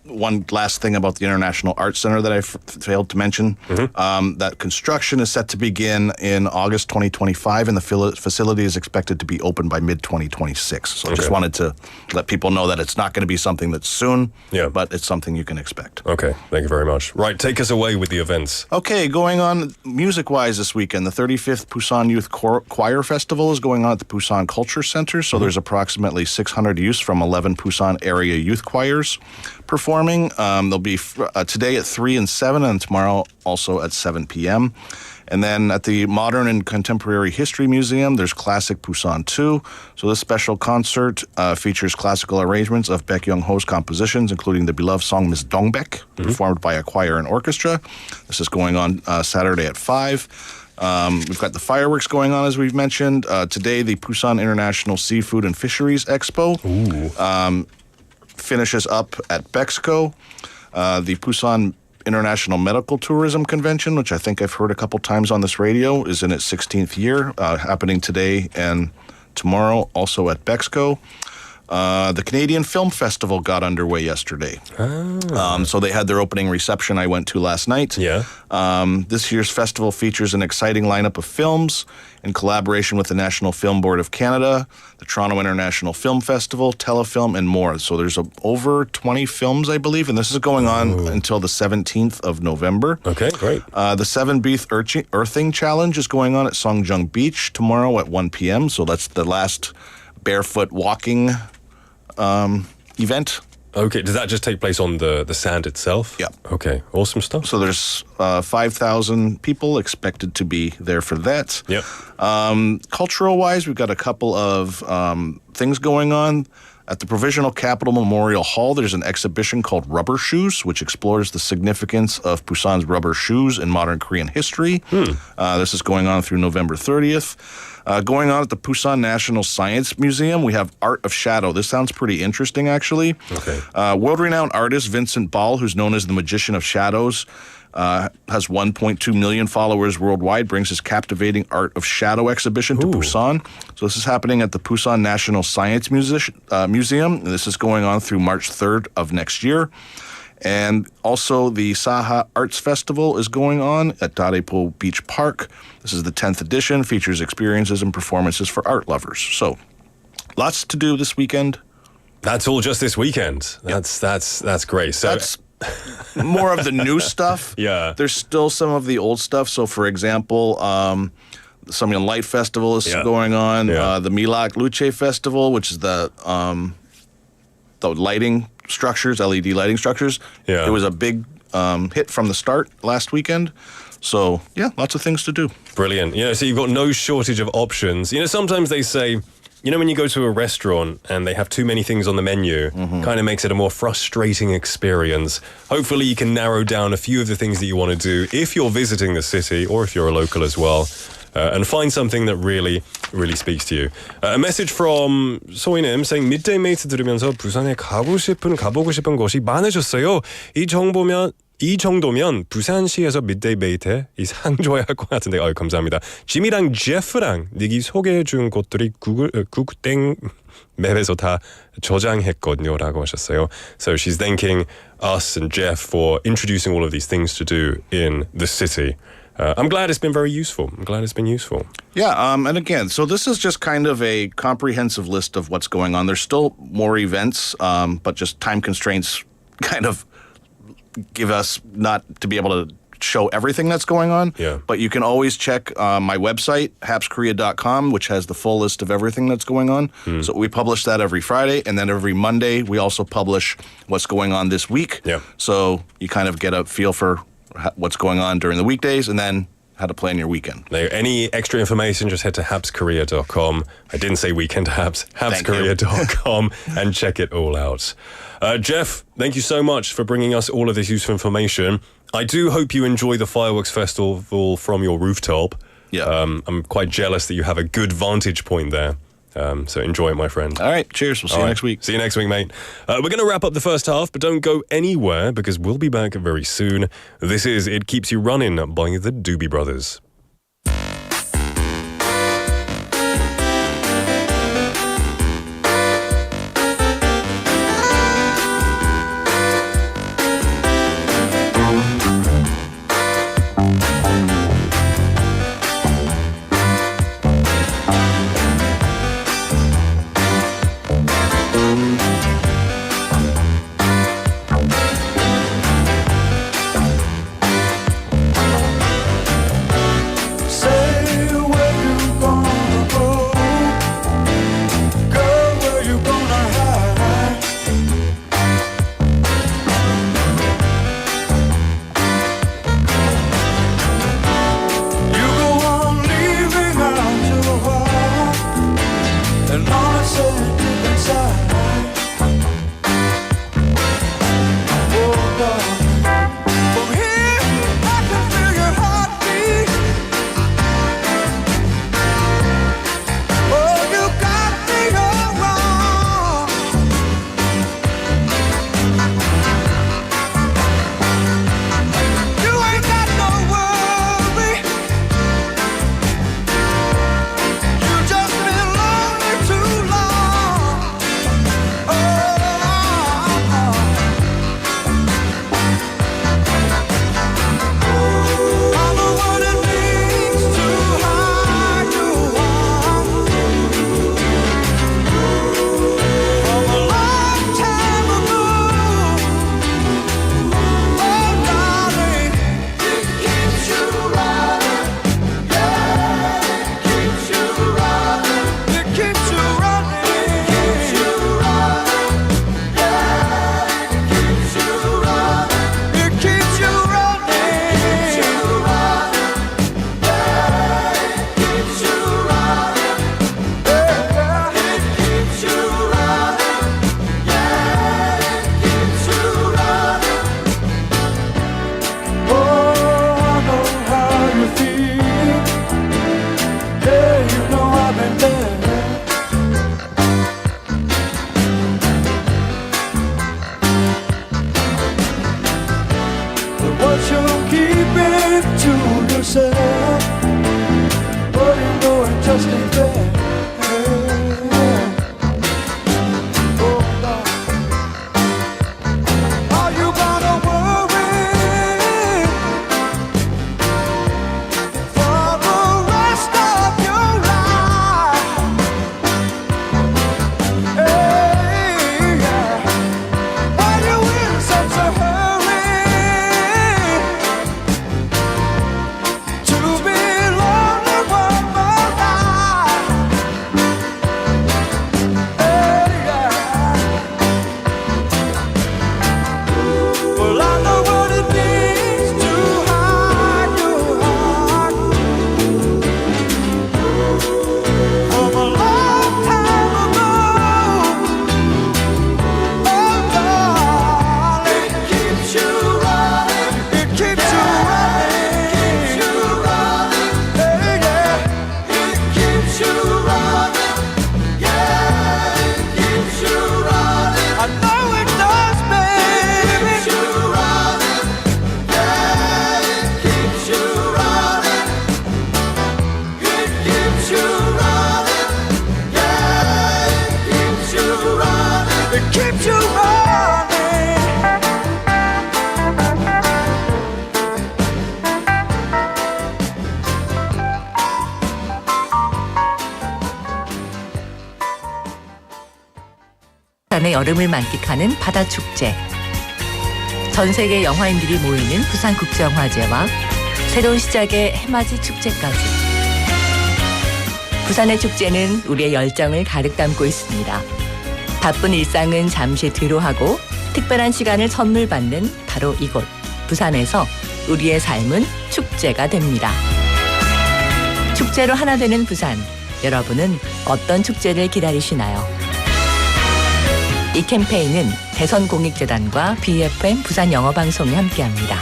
one last thing about the International Arts Center that I failed to mention. That construction is set to begin in August 2025, and the facility is expected to be open by mid-2026. So I just wanted to let people know that it's not going to be something that's soon, but it's something you can expect. Okay, thank you very much. Right, take us away with the events. Okay, going on music-wise this weekend, the 35th Busan Youth Choir Festival is going on at the Busan Culture Center. So there's approximately 600 youths from 11 Busan area youth choirs performing performing. They'll be today at 3 and 7, and tomorrow also at 7 p.m. And then at the Modern and Contemporary History Museum, there's Classic Busan 2. So this special concert features classical arrangements of Baek Young-ho's compositions, including the beloved song Miss Dongbek, performed by a choir and orchestra. This is going on Saturday at 5. We've got the fireworks going on, as we've mentioned. Today, the Busan International Seafood and Fisheries Expo finishes up at Bexco. The Busan International Medical Tourism Convention, which I think I've heard a couple times on this radio, is in its 16th year, happening today and tomorrow, also at Bexco. The Canadian Film Festival got underway yesterday. So they had their opening reception I went to last night. Yeah. This year's festival features an exciting lineup of films in collaboration with the National Film Board of Canada, the Toronto International Film Festival, Telefilm, and more. So there's over 20 films, I believe, and this is going on until the 17th of November. Okay, great. The 7 Beef Earthing Challenge is going on at Songjung Beach tomorrow at 1 p.m., so that's the last barefoot walking event. Okay, does that just take place on the sand itself? Yeah. Okay, awesome stuff. So there's 5,000 people expected to be there for that. Yep. Cultural-wise, we've got a couple of things going on. At the Provisional Capital Memorial Hall, there's an exhibition called Rubber Shoes, which explores the significance of Busan's rubber shoes in modern Korean history. This is going on through November 30th. Going on at the Busan National Science Museum, we have Art of Shadow. This sounds pretty interesting, actually. Okay. World-renowned artist Vincent Ball, who's known as the Magician of Shadows, has 1.2 million followers worldwide, brings his captivating Art of Shadow exhibition to Busan. So this is happening at the Busan National Science Museum. This is going on through March 3rd of next year. And also the Saha Arts Festival is going on at Darepo Beach Park. This is the 10th edition, features experiences and performances for art lovers. So lots to do this weekend. That's all just this weekend. That's great. So That's more of the new stuff. Yeah. There's still some of the old stuff. So, for example, the Samyang Light Festival is going on. Yeah. The Milak Luce Festival, which is the lighting structures, LED lighting structures. Yeah. It was a big hit from the start last weekend. So, yeah, lots of things to do. brilliant. So you've got no shortage of options. Sometimes they say, when you go to a restaurant and they have too many things on the menu, kind of makes it a more frustrating experience. Hopefully you can narrow down a few of the things that you want to do if you're visiting the city or if you're a local as well, and find something that really, really speaks to you. A message from 소희님 saying Midday Mate 들으면서 부산에 가보고 싶은 곳이 많아졌어요. 이 정도면 부산시에서 Midday Mate에 상 줘야 할 것 같은데. 감사합니다. 짐이랑 제프랑 닉이 소개해준 곳들이 구글땡 맵에서 다 저장했거든요 라고 하셨어요. So she's thanking us and Jeff for introducing all of these things to do in the city. I'm glad it's been very useful. Yeah, and again, so this is just kind of a comprehensive list of what's going on. There's still more events, but just time constraints kind of give us not to be able to show everything that's going on. Yeah. But you can always check my website, hapskorea.com, which has the full list of everything that's going on. So we publish that every Friday, and then every Monday we also publish what's going on this week. Yeah. So you kind of get a feel for what's going on during the weekdays, and then how to plan your weekend. Now, any extra information, just head to hapskorea.com. I didn't say weekend haps, hapskorea.com, and check it all out. Jeff, thank you so much for bringing us all of this useful information. I do hope you enjoy the fireworks festival from your rooftop. Yeah. I'm quite jealous that you have a good vantage point there. So enjoy it, my friend. All right, cheers. We'll see you next week. See you next week, mate. We're going to wrap up the first half, but don't go anywhere because we'll be back very soon. This is It Keeps You Running by the Doobie Brothers. 부산의 여름을 만끽하는 바다축제. 전 세계 영화인들이 모이는 부산국제영화제와 새로운 시작의 해맞이 축제까지. 부산의 축제는 우리의 열정을 가득 담고 있습니다. 바쁜 일상은 잠시 뒤로 하고 특별한 시간을 선물 받는 바로 이곳 부산에서 우리의 삶은 축제가 됩니다. 축제로 하나 되는 부산. 여러분은 어떤 축제를 기다리시나요? 이 캠페인은 대선공익재단과 BFM 부산영어방송이 함께합니다.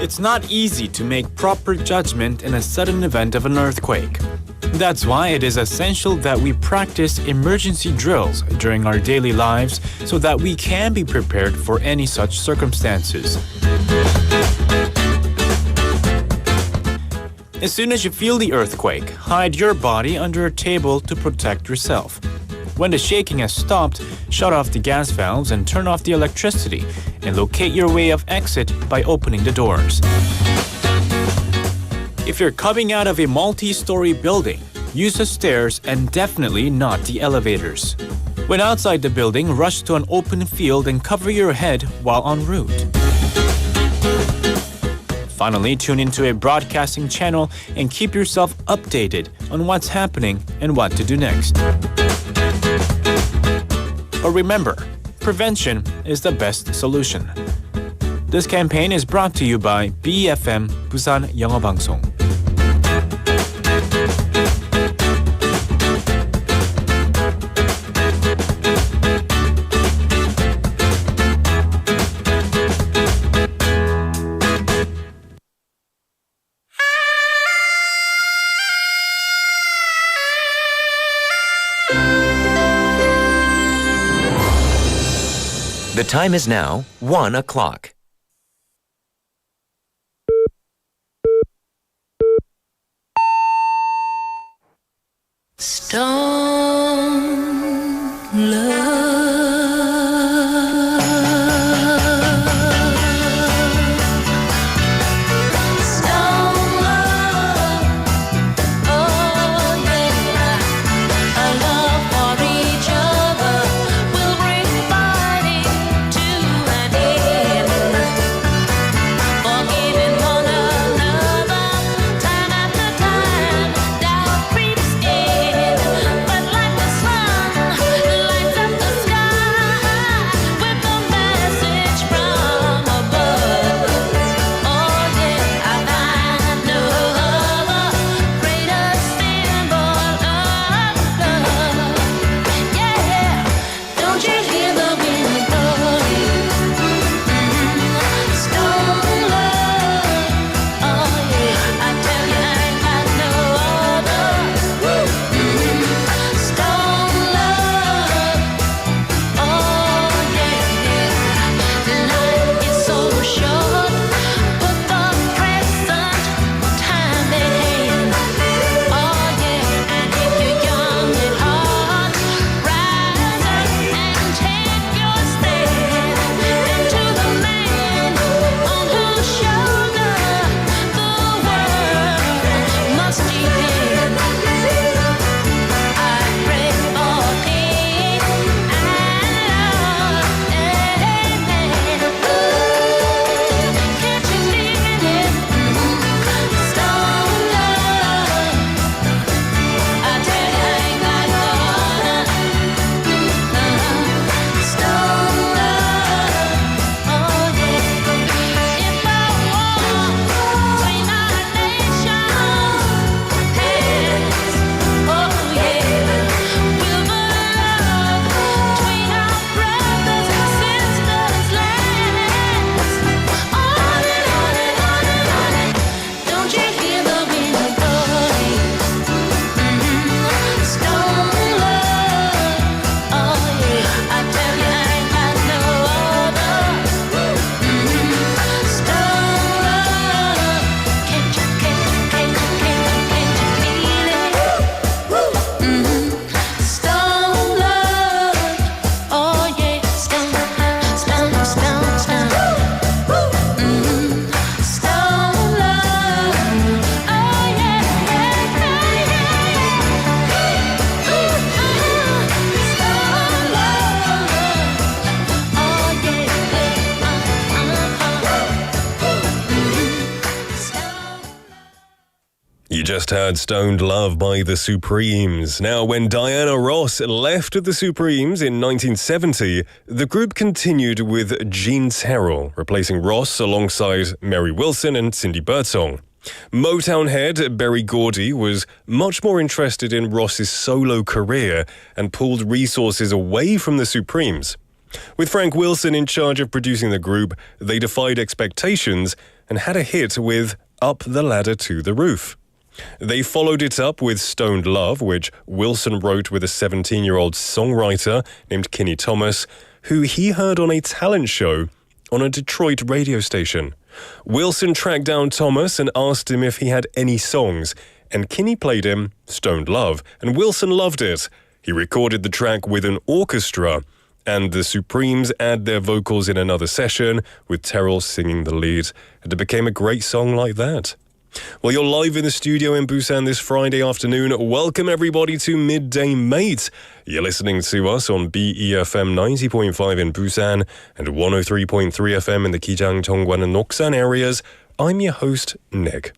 It's not easy to make proper judgment in a sudden event of an earthquake. That's why it is essential that we practice emergency drills during our daily lives so that we can be prepared for any such circumstances. As soon as you feel the earthquake, hide your body under a table to protect yourself. When the shaking has stopped, shut off the gas valves and turn off the electricity, and locate your way of exit by opening the doors. If you're coming out of a multi-story building, use the stairs and definitely not the elevators. When outside the building, rush to an open field and cover your head while en route. Finally, tune into a broadcasting channel and keep yourself updated on what's happening and what to do next. But remember, prevention is the best solution. This campaign is brought to you by BFM 부산영어방송. The time is now 1 o'clock. Stone love. Stone love. Oh yeah. A love for each other will bring fighting to an end. Forgiving one another time after time. Doubt creeps in, but like the sun lights up the just heard Stoned Love by the Supremes. Now, when Diana Ross left the Supremes in 1970, the group continued with Gene Terrell, replacing Ross alongside Mary Wilson and Cindy Birdsong. Motown head Berry Gordy was much more interested in Ross's solo career and pulled resources away from the Supremes. With Frank Wilson in charge of producing the group, they defied expectations and had a hit with Up the Ladder to the Roof. They followed it up with Stoned Love, which Wilson wrote with a 17-year-old songwriter named Kinney Thomas, who he heard on a talent show on a Detroit radio station. Wilson tracked down Thomas and asked him if he had any songs, and Kinney played him Stoned Love, and Wilson loved it. He recorded the track with an orchestra, and the Supremes add their vocals in another session, with Terrell singing the lead, and it became a great song like that. Well, you're live in the studio in Busan this Friday afternoon. Welcome, everybody, to Midday Mate. You're listening to us on BEFM 90.5 in Busan and 103.3 FM in the Kijang, Cheongwan and Noksan areas. I'm your host, Nick.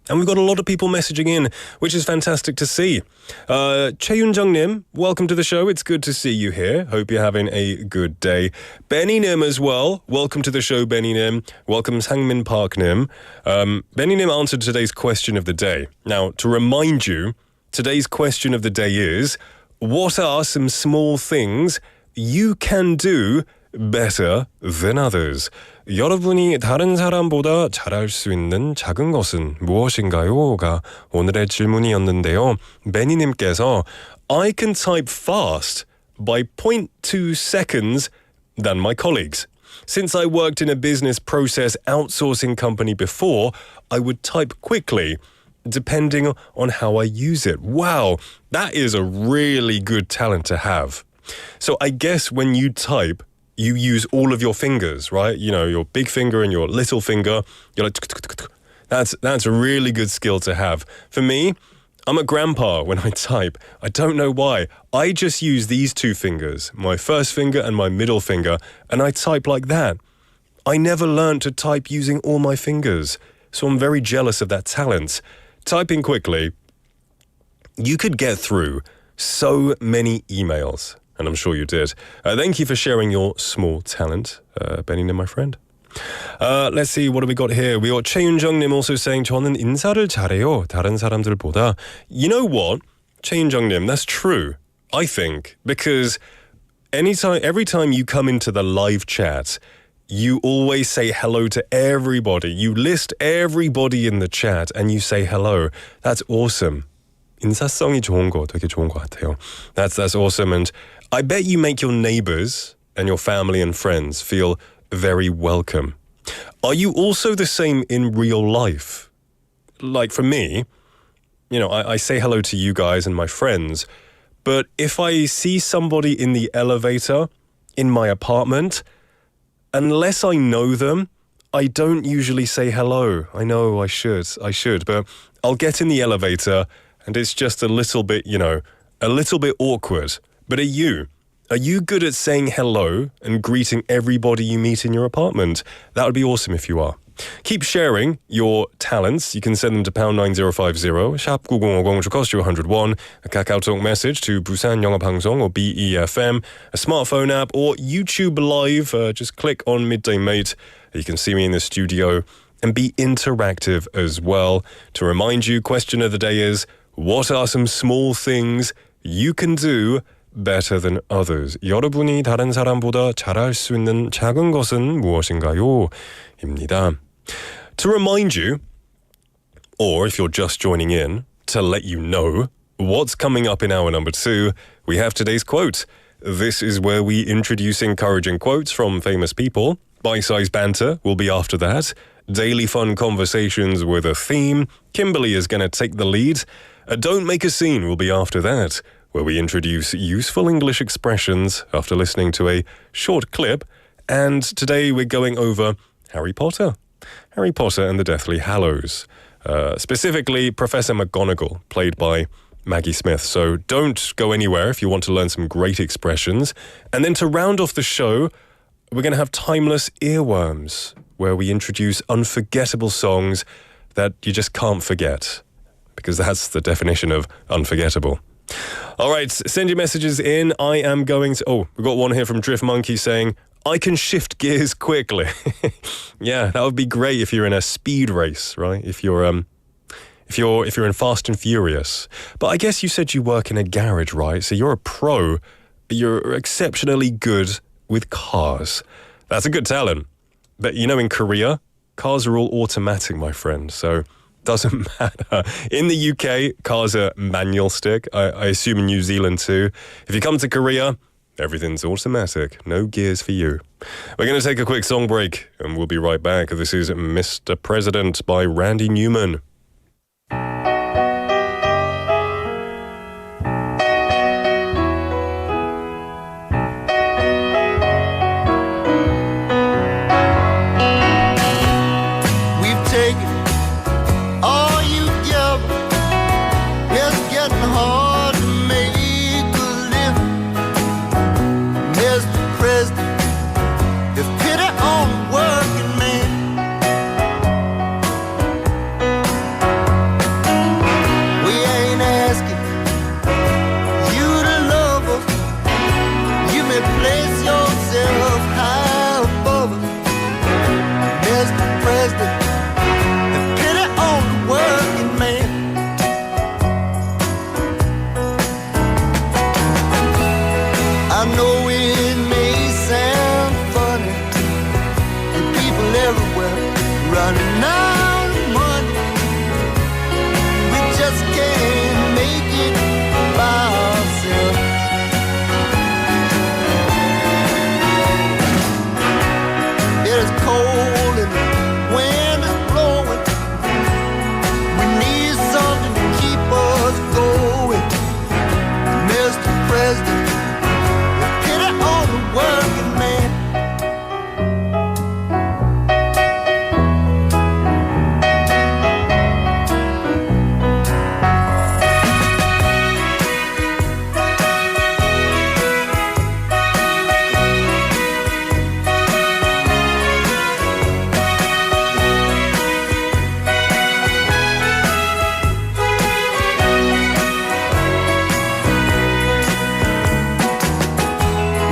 And we've got a lot of people messaging in, which is fantastic to see. Cheyun-jung-nim, welcome to the show. It's good to see you here. Hope you're having a good day. Benny-nim as well. Welcome to the show, Benny-nim. Welcome, Sangmin Park-nim. Benny-nim answered today's question of the day. Now, to remind you, today's question of the day is, what are some small things you can do better than others? 여러분이 다른 사람보다 잘할 수 있는 작은 것은 무엇인가요?가 오늘의 질문이었는데요. 베니님께서 I can type fast by 0.2 seconds than my colleagues. Since I worked in a business process outsourcing company before, I would type quickly, depending on how I use it. Wow, that is a really good talent to have. So I guess when you type, you use all of your fingers, right? You know, your big finger and your little finger. You're like, that's a really good skill to have. For me, I'm a grandpa when I type. I don't know why. I just use these two fingers, my first finger and my middle finger, and I type like that. I never learned to type using all my fingers, so I'm very jealous of that talent. Typing quickly, you could get through so many emails. And I'm sure you did. Thank you for sharing your small talent, Benny and my friend. Let's see, what do we got here? We got 최윤정님 also saying, 저는 인사를 잘해요, 다른 사람들보다. You know what, 최윤정님, that's true, I think. Because every time you come into the live chat, you always say hello to everybody. You list everybody in the chat and you say hello. That's awesome. 인사성이 좋은 거 되게 좋은 것 같아요. That's awesome. And I bet you make your neighbors and your family and friends feel very welcome. Are you also the same in real life? Like for me, you know, I say hello to you guys and my friends, but if I see somebody in the elevator in my apartment, unless I know them, I don't usually say hello. I know I should, but I'll get in the elevator and it's just a little bit, you know, a little bit awkward. But are you good at saying hello and greeting everybody you meet in your apartment? That would be awesome if you are. Keep sharing your talents. You can send them to pound 9050, 샵 9050, which will cost you 101, a KakaoTalk message to 부산영어방송 or BEFM, a smartphone app or YouTube Live. Just click on Midday Mate. You can see me in the studio and be interactive as well. To remind you, question of the day is, what are some small things you can do better than others? 여러분이 다른 사람보다 잘할 수 있는 작은 것은 무엇인가요? 입니다. To remind you, or if you're just joining in, to let you know what's coming up in hour number 2, we have today's quote. This is where we introduce encouraging quotes from famous people. Bite-sized banter will be after that. Daily fun conversations with a theme. Kimberly is going to take the lead. Don't Make a Scene will be after that, where we introduce useful English expressions after listening to a short clip. And today we're going over Harry Potter and the Deathly Hallows. Specifically, Professor McGonagall, played by Maggie Smith. So don't go anywhere if you want to learn some great expressions. And then to round off the show, we're going to have Timeless Earworms, where we introduce unforgettable songs that you just can't forget. because that's the definition of unforgettable. All right, send your messages in. I am going to... Oh, we've got one here from Drift Monkey saying, I can shift gears quickly. Yeah, that would be great if you're in a speed race, right? If you're in Fast and Furious. But I guess you said you work in a garage, right? So you're a pro. You're exceptionally good with cars. That's a good talent. But you know, in Korea, cars are all automatic, my friend. So doesn't matter. In the UK, cars are manual stick. I assume in New Zealand too. If you come to Korea, everything's automatic. No gears for you. We're going to take a quick song break and we'll be right back. This is Mr. President by Randy Newman. We've taken all you give. It's getting hard to make a living. Mr. President, if pity on the working man. We ain't asking you to love us. You may place yourself high above us. Mr. President, if pity on the working man. I know it may sound funny, and people everywhere running out of money. We just can't make it by ourselves. It is cold and the wind is blowing. We need something to keep us going. Mr. President, pity on the working man.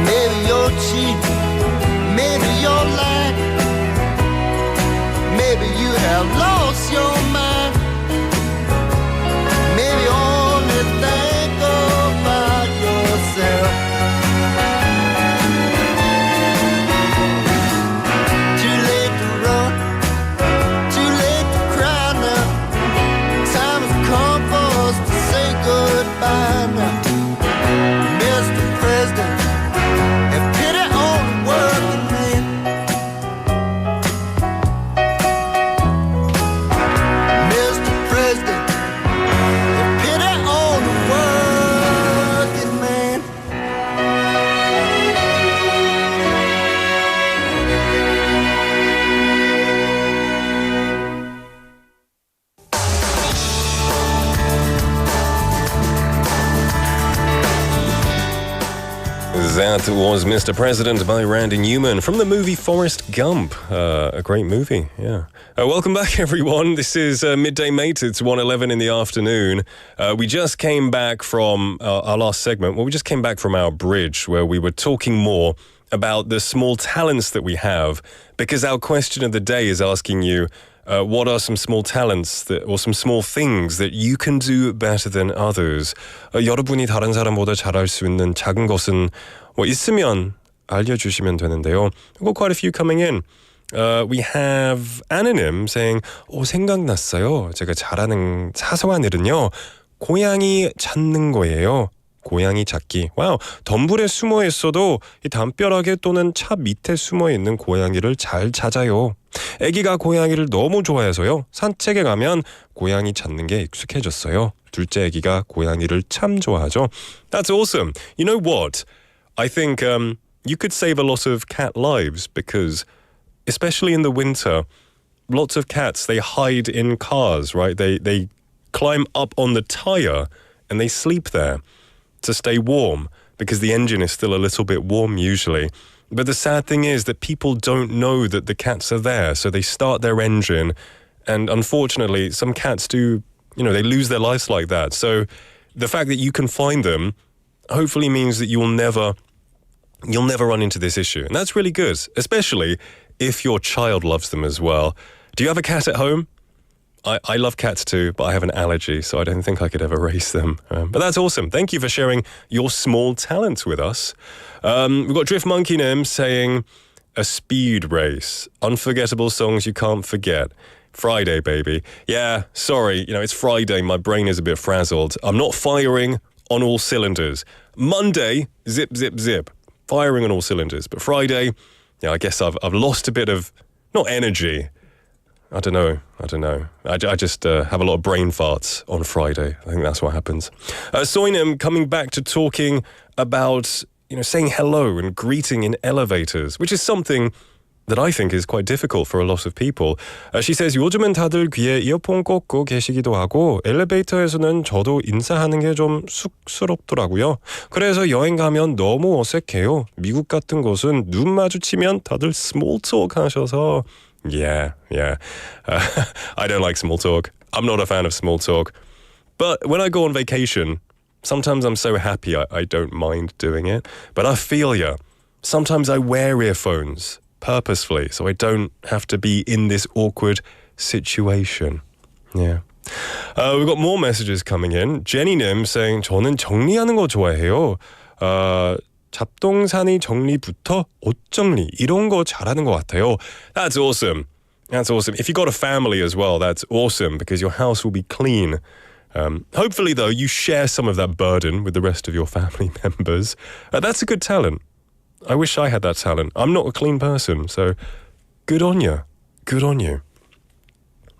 Maybe you're cheating, maybe you're lying, maybe you have lost your mind. Maybe only think about yourself. Too late to run, too late to cry now. Time has come for us to say goodbye now. Mr. President, have pity on the working man. Mr. President, have pity on the working man. That was Mr. President by Randy Newman from the movie Forrest Gump. A great movie, yeah. Welcome back, everyone. This is Midday Mate. It's 1:11 in the afternoon. We just came back from our last segment. Well, we just came back from our bridge where we were talking more about the small talents that we have, because our question of the day is asking you, what are some small talents or some small things that you can do better than others? 여러분이 다른 사람보다 잘할 수 있는 작은 것은 뭐 있으면 알려주시면 되는데요. We've got quite a few coming in. We have Anonym saying, 생각났어요. 제가 잘하는 사소한 일은요, 고양이 찾는 거예요. 고양이 찾기. 와우, 덤불에 숨어 있어도 이 담벼락에 또는 차 밑에 숨어 있는 고양이를 잘 찾아요. 아기가 고양이를 너무 좋아해서요. 산책에 가면 고양이 찾는 게 익숙해졌어요. 둘째 아기가 고양이를 참 좋아하죠. That's awesome. You know what? I think you could save a lot of cat lives because, especially in the winter, lots of cats, they hide in cars, right? They climb up on the tire and they sleep there to stay warm because the engine is still a little bit warm usually. But the sad thing is that people don't know that the cats are there, so they start their engine, and unfortunately, some cats do they lose their lives like that. So the fact that you can find them hopefully means that you'll never run into this issue. And that's really good, especially if your child loves them as well. Do you have a cat at home? I love cats too, but I have an allergy, so I don't think I could ever raise them. But that's awesome. Thank you for sharing your small talents with us. We've got Drift Monkey Nim saying, a speed race. Unforgettable songs you can't forget. Friday, baby. Yeah, sorry, it's Friday. My brain is a bit frazzled. I'm not firing on all cylinders. Monday, zip, zip, zip. Firing on all cylinders. But Friday, I guess I've lost a bit of, not energy. I don't know. I just have a lot of brain farts on Friday. I think that's what happens. Soinem coming back to talking about, saying hello and greeting in elevators, which is something that I think is quite difficult for a lot of people. She says, 요즘은 다들 귀에 이어폰 꽂고 계시기도 하고 엘리베이터에서는 저도 인사하는 게 좀 쑥스럽더라고요. 그래서 여행 가면 너무 어색해요. 미국 같은 곳은 눈 마주치면 다들 small talk 하셔서 Yeah. I don't like small talk. I'm not a fan of small talk. But when I go on vacation, sometimes I'm so happy I don't mind doing it. But I feel ya. Sometimes I wear earphones purposefully so I don't have to be in this awkward situation. Yeah. We've got more messages coming in. Jenny Nim saying, 저는 정리하는 거 좋아해요. 잡동사니 정리부터 옷 정리 이런 거 잘하는 것 같아요. That's awesome. If you got a family as well, that's awesome because your house will be clean. Hopefully, though, you share some of that burden with the rest of your family members. That's a good talent. I wish I had that talent. I'm not a clean person, so good on you. Good on you.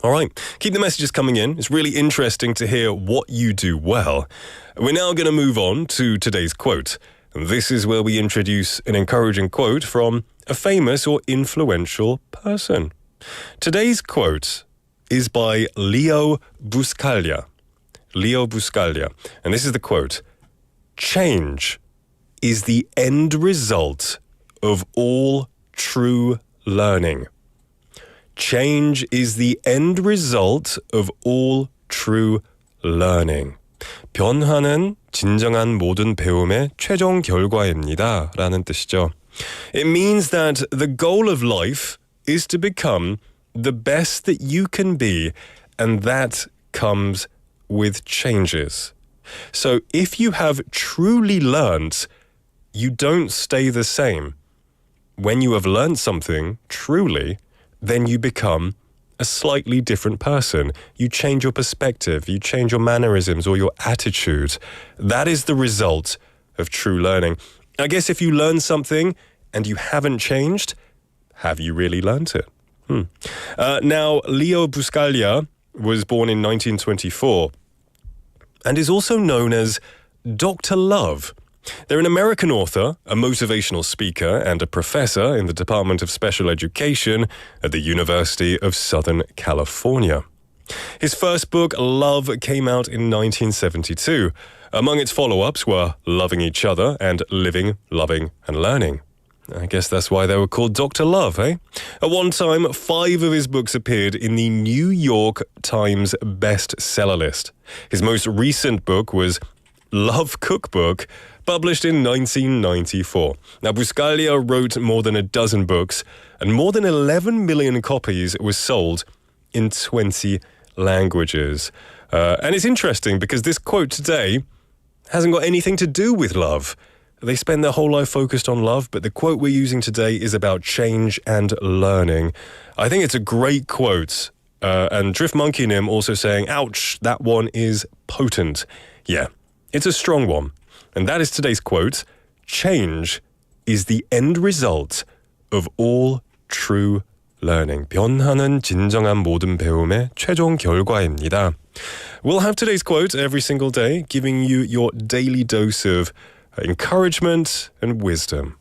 All right, keep the messages coming in. It's really interesting to hear what you do well. We're now going to move on to today's quote. This is where we introduce an encouraging quote from a famous or influential person. Today's quote is by Leo Buscaglia. And this is the quote. Change is the end result of all true learning. Change is the end result of all true learning. 변화는 진정한 모든 배움의 최종 결과입니다. 라는 뜻이죠. It means that the goal of life is to become the best that you can be, and that comes with changes. So if you have truly learned, you don't stay the same. When you have learned something truly, then you become a slightly different person. You change your perspective, you change your mannerisms or your attitude. That is the result of true learning. I guess if you learn something and you haven't changed, have you really learned it? Now, Leo Buscaglia was born in 1924 and is also known as Dr. Love. They're an American author, a motivational speaker, and a professor in the Department of Special Education at the University of Southern California. His first book, Love, came out in 1972. Among its follow-ups were Loving Each Other and Living, Loving and Learning. I guess that's why they were called Dr. Love, eh? At one time, 5 of his books appeared in the New York Times bestseller list. His most recent book was Love Cookbook, published in 1994. Now, Buscaglia wrote more than a dozen books, and more than 11 million copies were sold in 20 languages. And it's interesting because this quote today hasn't got anything to do with love. They spend their whole life focused on love, but the quote we're using today is about change and learning. I think it's a great quote. And Drift Monkey Nim also saying, ouch, that one is potent. Yeah, it's a strong one. And that is today's quote. Change is the end result of all true learning. 변화는 진정한 모든 배움의 최종 결과입니다. We'll have today's quote every single day, giving you your daily dose of encouragement and wisdom.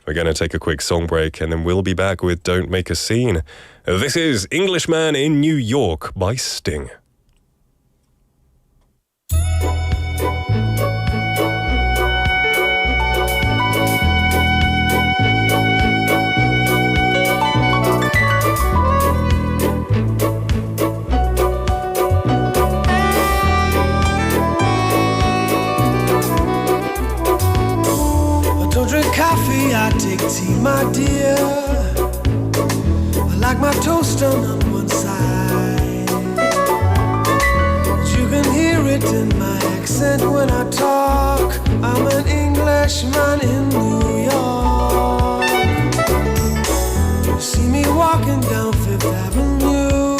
We're going to take a quick song break and then we'll be back with Don't Make a Scene. This is Englishman in New York by Sting. beer. I like my toast done on one side. But you can hear it in my accent when I talk. I'm an Englishman in New York. You see me walking down Fifth Avenue,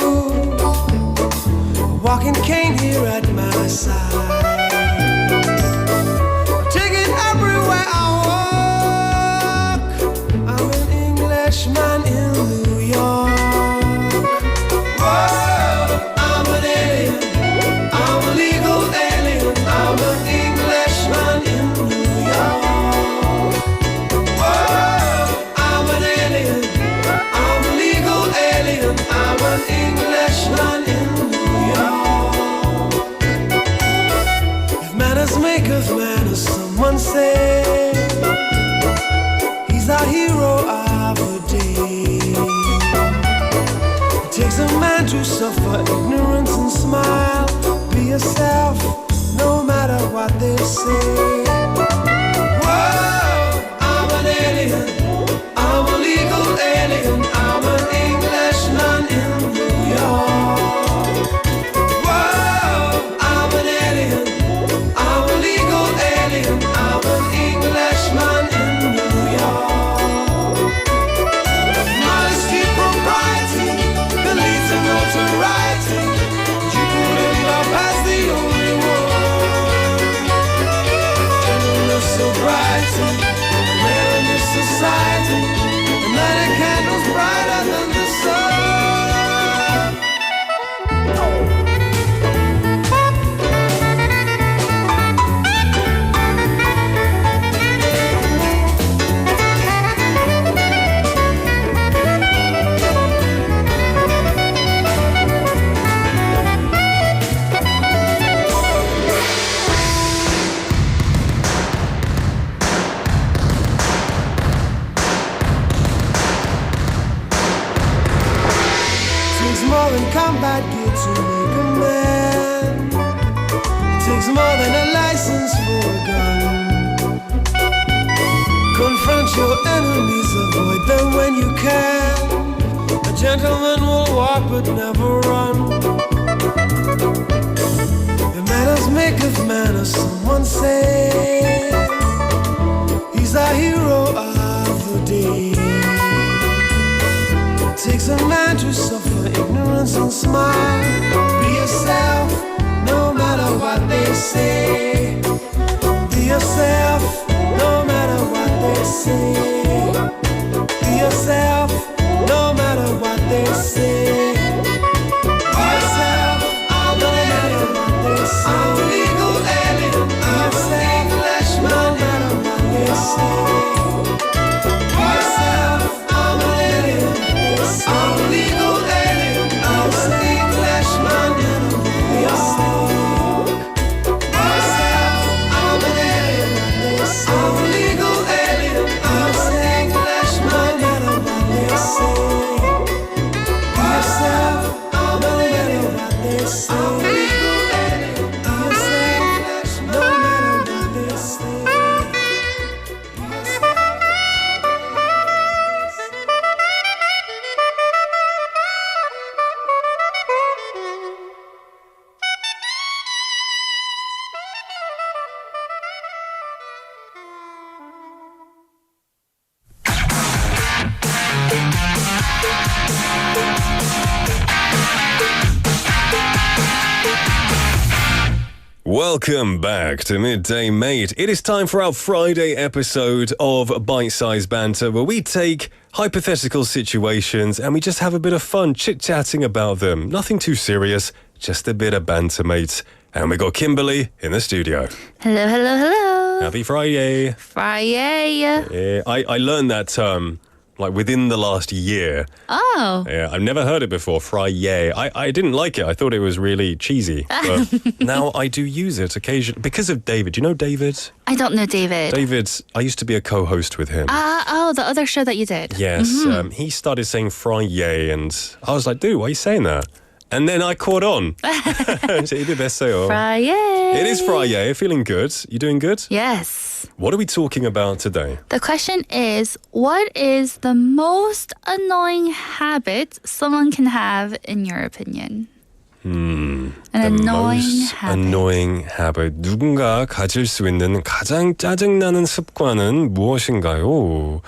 a walking cane here at my side. Take it everywhere I walk. I'm an Englishman in New York. Whoa, I'm an alien. I'm a legal alien. I'm an Englishman in New York. Whoa, I'm an alien. I'm a legal alien. I'm an Englishman in New York. If manners make of manners, someone say he's our hero of the day. It takes a man to suffer ignorance and smile. Be yourself, no matter what they say. Whoa, I'm an alien. I'm a legal alien. I'm an Englishman in New York. Whoa, I'm an alien. I'm a legal alien. I'm an Englishman in New York. Modesty, propriety, the leads to notoriety. You put in love as the only one. Gentleness, sobriety, rare in this society. And lighted candles brighter than the sun. Takes more than combat gear to make a man. Takes more than a license for a gun. Confront your enemies, avoid them when you can. A gentleman will walk but never run. The manners make of manners, someone say. He's our hero of the day. Takes a man to suffer ignorance and smile. Be yourself, no matter what they say. Be yourself, no matter what they say. Be yourself, no matter what they say. Be yourself, no matter what they say. I'm a legal alien. I'm an Englishman, no matter what they say. Be yourself, I'm an alien. I'm a legal alien. I'm an Englishman in New York. Myself, I'm an alien. I'm a legal alien. I'm an Englishman in New York. Myself, I'm an alien. I'm a legal alien. I'm an Englishman, no matter what they say. Welcome back to Midday Mate. It is time for our Friday episode of Bite Size Banter, where we take hypothetical situations and we just have a bit of fun chit-chatting about them. Nothing too serious, just a bit of banter, mates. And we got Kimberly in the studio. Hello, hello, hello. Happy Friday. Friday. Yeah, I learned that term like within the last year. Oh. Yeah, I've never heard it before, Friday. I didn't like it. I thought it was really cheesy. But now I do use it occasionally because of David. Do you know David? I don't know David. David, I used to be a co-host with him. Oh, the other show that you did. Yes, he started saying Friday and I was like, dude, why are you saying that? And then I caught on. So you did best say, Friday. It is Friday. Feeling good. You doing good? Yes. What are we talking about today? The question is, what is the most annoying habit someone can have in your opinion? An annoying Most habit. annoying habit. 누군가 가질 수 있는 가장 짜증나는 습관은 무엇인가요?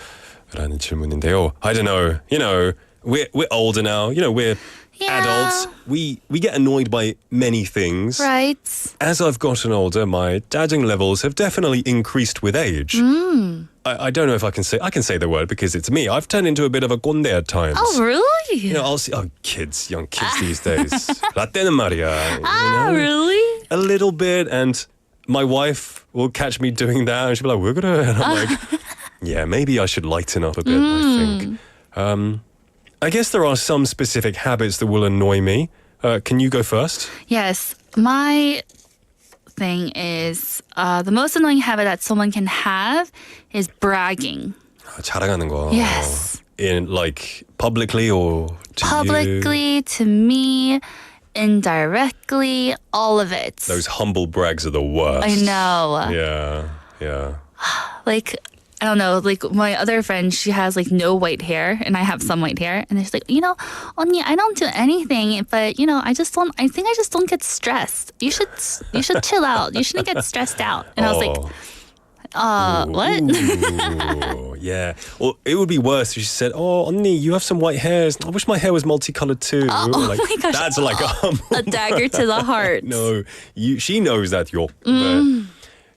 라는 질문인데요. I don't know. You know, we're older now. You know, we're Yeah. adults. We get annoyed by many things. Right. As I've gotten older, my 짜증 levels have definitely increased with age. I don't know if I can say the word because it's me. I've turned into a bit of a 꼰대 at times. Oh, really? You know, I'll see young kids these days. 라떼는 말이야. Really? A little bit, and my wife will catch me doing that, and she'll be like, "We're gonna," and I'm like, "Yeah, maybe I should lighten up a bit." I think. I guess there are some specific habits that will annoy me. Can you go first? Yes. My thing is the most annoying habit that someone can have is bragging. 자랑하는 거. Yes. In like publicly or to you? Publicly, to me, indirectly, all of it. Those humble brags are the worst. I know. Yeah. Like, I don't know, like my other friend, she has like no white hair and I have some white hair. And she's like, you know, 언니, I don't do anything, but you know, I think I just don't get stressed. You should chill out. You shouldn't get stressed out. And I was like, what? Ooh, yeah. Or it would be worse if she said, "Oh, 언니, you have some white hairs. I wish my hair was multicolored too." Oh like, my gosh. That's like A dagger to the heart. No, she knows that you're. But,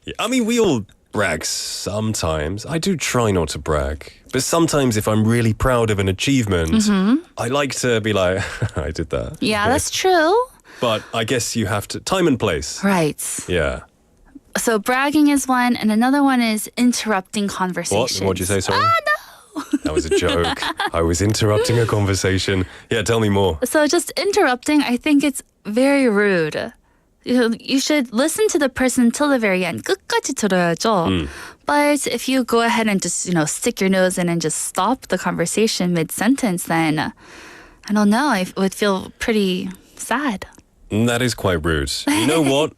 yeah, I mean, we all brag sometimes. I do try not to brag, but sometimes if I'm really proud of an achievement, I like to be like, "I did that." Yeah, that's true. But I guess you have to time and place. Right. Yeah. So bragging is one, and another one is interrupting conversations. What'd you say, sorry? That was a joke. I was interrupting a conversation. Yeah, tell me more. So just interrupting, I think it's very rude. You should listen to the person till the very end. 끝까지 들어야죠. But if you go ahead and just, stick your nose in and just stop the conversation mid-sentence, then I don't know, I would feel pretty sad. That is quite rude. You know what?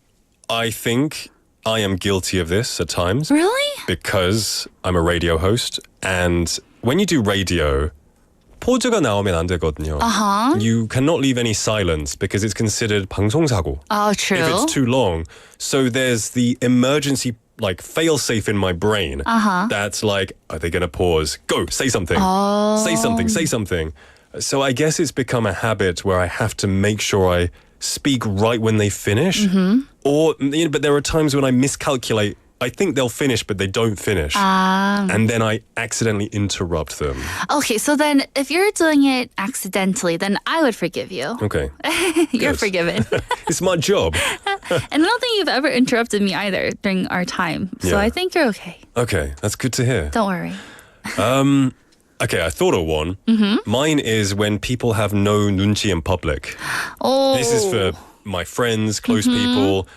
I think I am guilty of this at times. Really? Because I'm a radio host, and when you do radio, 포즈가 나오면 안 되거든요. You cannot leave any silence because it's considered 방송사고. Oh, true. If it's too long. So there's the emergency fail-safe in my brain. That's like, are they going to pause? Go, say something. Say something. So I guess it's become a habit where I have to make sure I speak right when they finish. But there are times when I miscalculate. I think they'll finish, but they don't finish. And then I accidentally interrupt them. Okay, so then if you're doing it accidentally, then I would forgive you. Okay. You're Good. forgiven. It's my job. And I don't think you've ever interrupted me either during our time. So Yeah. I think you're okay. Okay, that's good to hear. Don't worry. Okay, I thought of one. Mine is when people have no nunchi in public. Oh. This is for my friends, close people.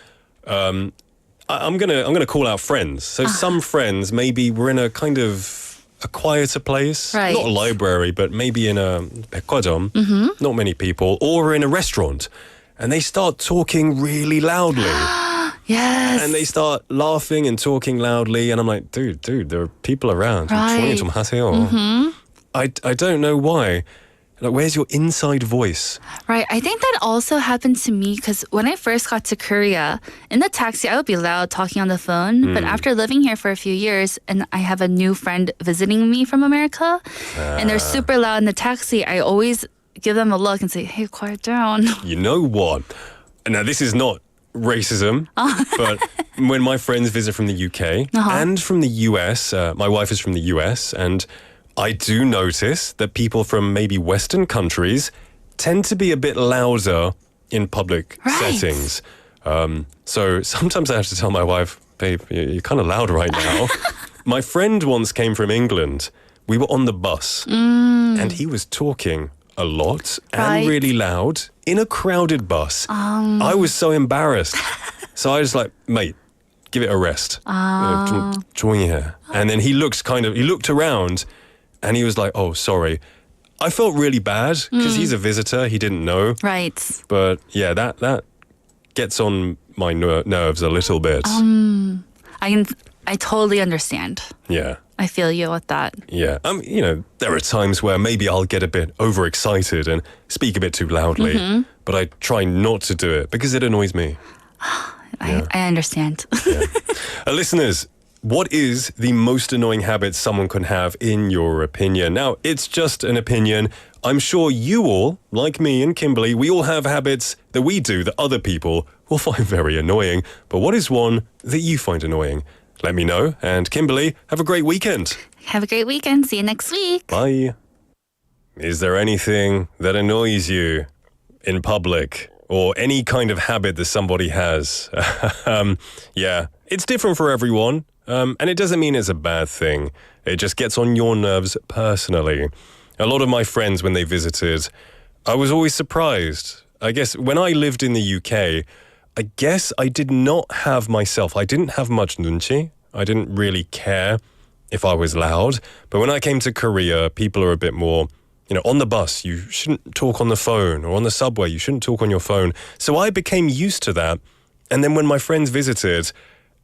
I'm gonna call out friends. So some friends, maybe we're in a kind of a quieter place, Right. not a library, but maybe in a 백화점, not many people, or we're in a restaurant, and they start talking really loudly. Yes. And they start laughing and talking loudly, and I'm like, dude, there are people around. Right. 좀 하세요. I don't know why. Like, where's your inside voice? Right. I think that also happened to me because when I first got to Korea, in the taxi, I would be loud talking on the phone. But after living here for a few years and I have a new friend visiting me from America and they're super loud in the taxi, I always give them a look and say, hey, quiet down. You know what? Now, this is not racism, but when my friends visit from the UK and from the US, my wife is from the US, and I do notice that people from maybe Western countries tend to be a bit louder in public settings. So sometimes I have to tell my wife, babe, you're kind of loud right now. My friend once came from England. We were on the bus and he was talking a lot and really loud in a crowded bus. I was so embarrassed. So I was like, mate, give it a rest. 좀 조용히 해. And then he looked around and he was like, oh, sorry. I felt really bad because he's a visitor. He didn't know. Right. But yeah, that gets on my nerves a little bit. I can I totally understand. Yeah. I feel you with that. Yeah. There are times where maybe I'll get a bit overexcited and speak a bit too loudly, but I try not to do it because it annoys me. I understand. Listeners, what is the most annoying habit someone can have in your opinion? Now, it's just an opinion. I'm sure you all, like me and Kimberly, we all have habits that we do that other people will find very annoying. But what is one that you find annoying? Let me know. And Kimberly, have a great weekend. Have a great weekend. See you next week. Bye. Is there anything that annoys you in public or any kind of habit that somebody has? Yeah, it's different for everyone. And it doesn't mean it's a bad thing. It just gets on your nerves personally. A lot of my friends, when they visited, I was always surprised. I guess when I lived in the UK, I guess I did not have myself. I didn't have much nunchi. I didn't really care if I was loud. But when I came to Korea, people are a bit more, on the bus, you shouldn't talk on the phone, or on the subway, you shouldn't talk on your phone. So I became used to that. And then when my friends visited,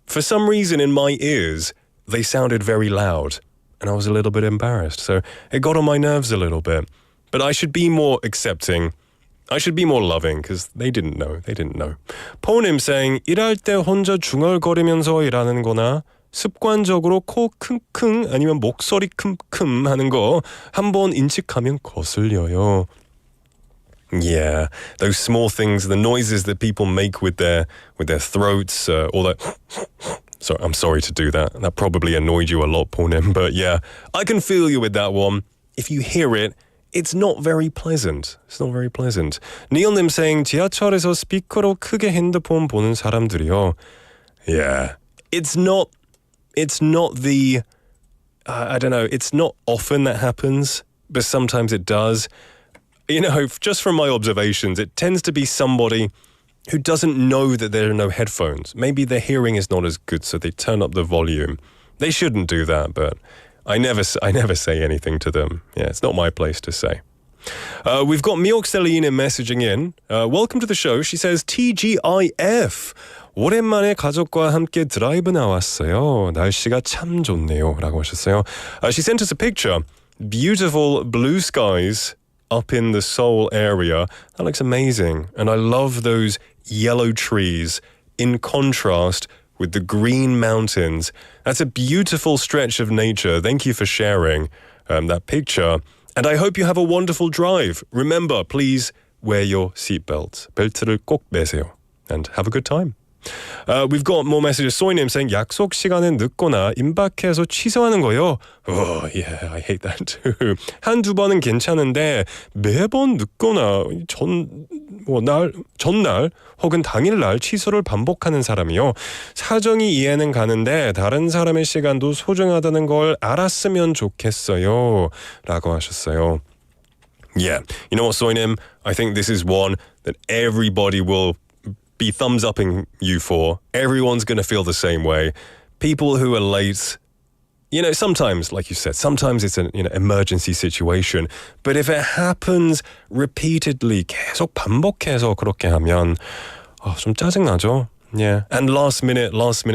for some reason in my ears, they sounded very loud. And I was a little bit embarrassed. So it got on my nerves a little bit. But I should be more accepting. I should be more loving because they didn't know. They didn't know. 포님 saying, 일할 때 혼자 중얼거리면서 일하는 거나 습관적으로 코 킁킁 아니면 목소리 큼큼 하는 거 한번 인식하면 거슬려요. Yeah, those small things, the noises that people make with their throats, all that. So I'm sorry to do that. That probably annoyed you a lot, Ponim. But yeah, I can feel you with that one. If you hear it, it's not very pleasant. It's not very pleasant. Neil님 saying, 지하철에서 스피커로 크게 핸드폰 보는 사람들이요. Yeah, it's not the, I don't know, it's not often that happens, but sometimes it does. Just from my observations, it tends to be somebody who doesn't know that there are no headphones. Maybe their hearing is not as good, so they turn up the volume. They shouldn't do that, but I never say anything to them. Yeah, it's not my place to say. We've got Miokselina messaging in. Welcome to the show. She says, TGIF. 오랜만에 가족과 함께 드라이브 나왔어요. 날씨가 참 좋네요. 라고 하셨어요. She sent us a picture. Beautiful blue skies up in the Seoul area. That looks amazing. And I love those yellow trees in contrast with the green mountains. That's a beautiful stretch of nature. Thank you for sharing that picture. And I hope you have a wonderful drive. Remember, please wear your seatbelt. 벨트를 꼭 매세요. And have a good time. We've got more messages. 소희님 saying 약속 시간에 늦거나 임박해서 취소하는 거요. Oh, yeah, I hate that too. 한두 번은 괜찮은데 매번 늦거나 전날 혹은 당일날 취소를 반복하는 사람이요. 사정이 이해는 가는데 다른 사람의 시간도 소중하다는 걸 알았으면 좋겠어요. 라고 하셨어요. Yeah, you know what, 소희님? I think this is one that everybody will be thumbs upping you for. Everyone's going to feel the same way. People who are late, sometimes, like you said, sometimes it's an emergency situation. But if it happens repeatedly, 계속 반복해서 그렇게 하면 좀 짜증나죠. Yeah. And last minute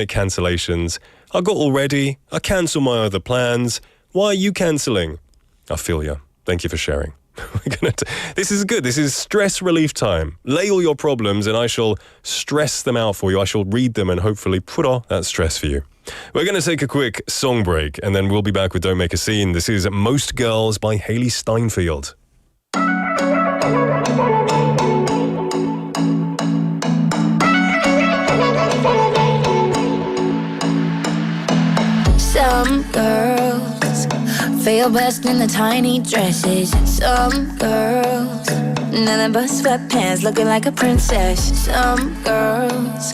cancellations. I got all ready. I cancel my other plans. Why are you cancelling? I feel you. Thank you for sharing. This is good. This is stress relief time. Lay all your problems and I shall stress them out for you. I shall read them and hopefully put off that stress for you. We're going to take a quick song break and then we'll be back with Don't Make a Scene. This is Most Girls by Hayley Steinfeld. Some girls feel best in the tiny dresses. Some girls, nothing but sweatpants, looking like a princess. Some girls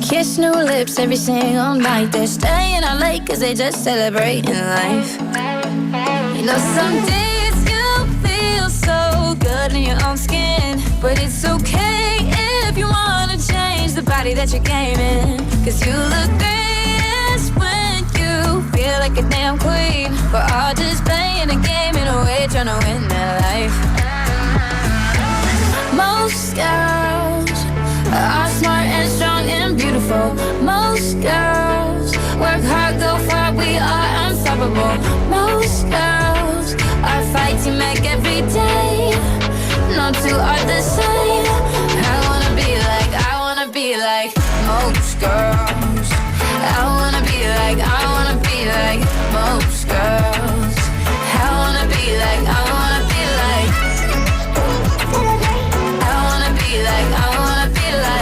kiss new lips every single night. They're staying out late cause they just celebrating life. Some days you feel so good in your own skin, but it's okay if you wanna change the body that you're gaming. Cause you look greatest when you feel like a damn queen. We're all just playing a game in a way, trying to win that life. Most girls are smart and strong and beautiful. Most girls work hard, unstoppable. Most girls are fighting back every day. No two are the same. I wanna be like most girls. I wanna be like most girls. I wanna be like I wanna be like I wanna be like I wanna be like I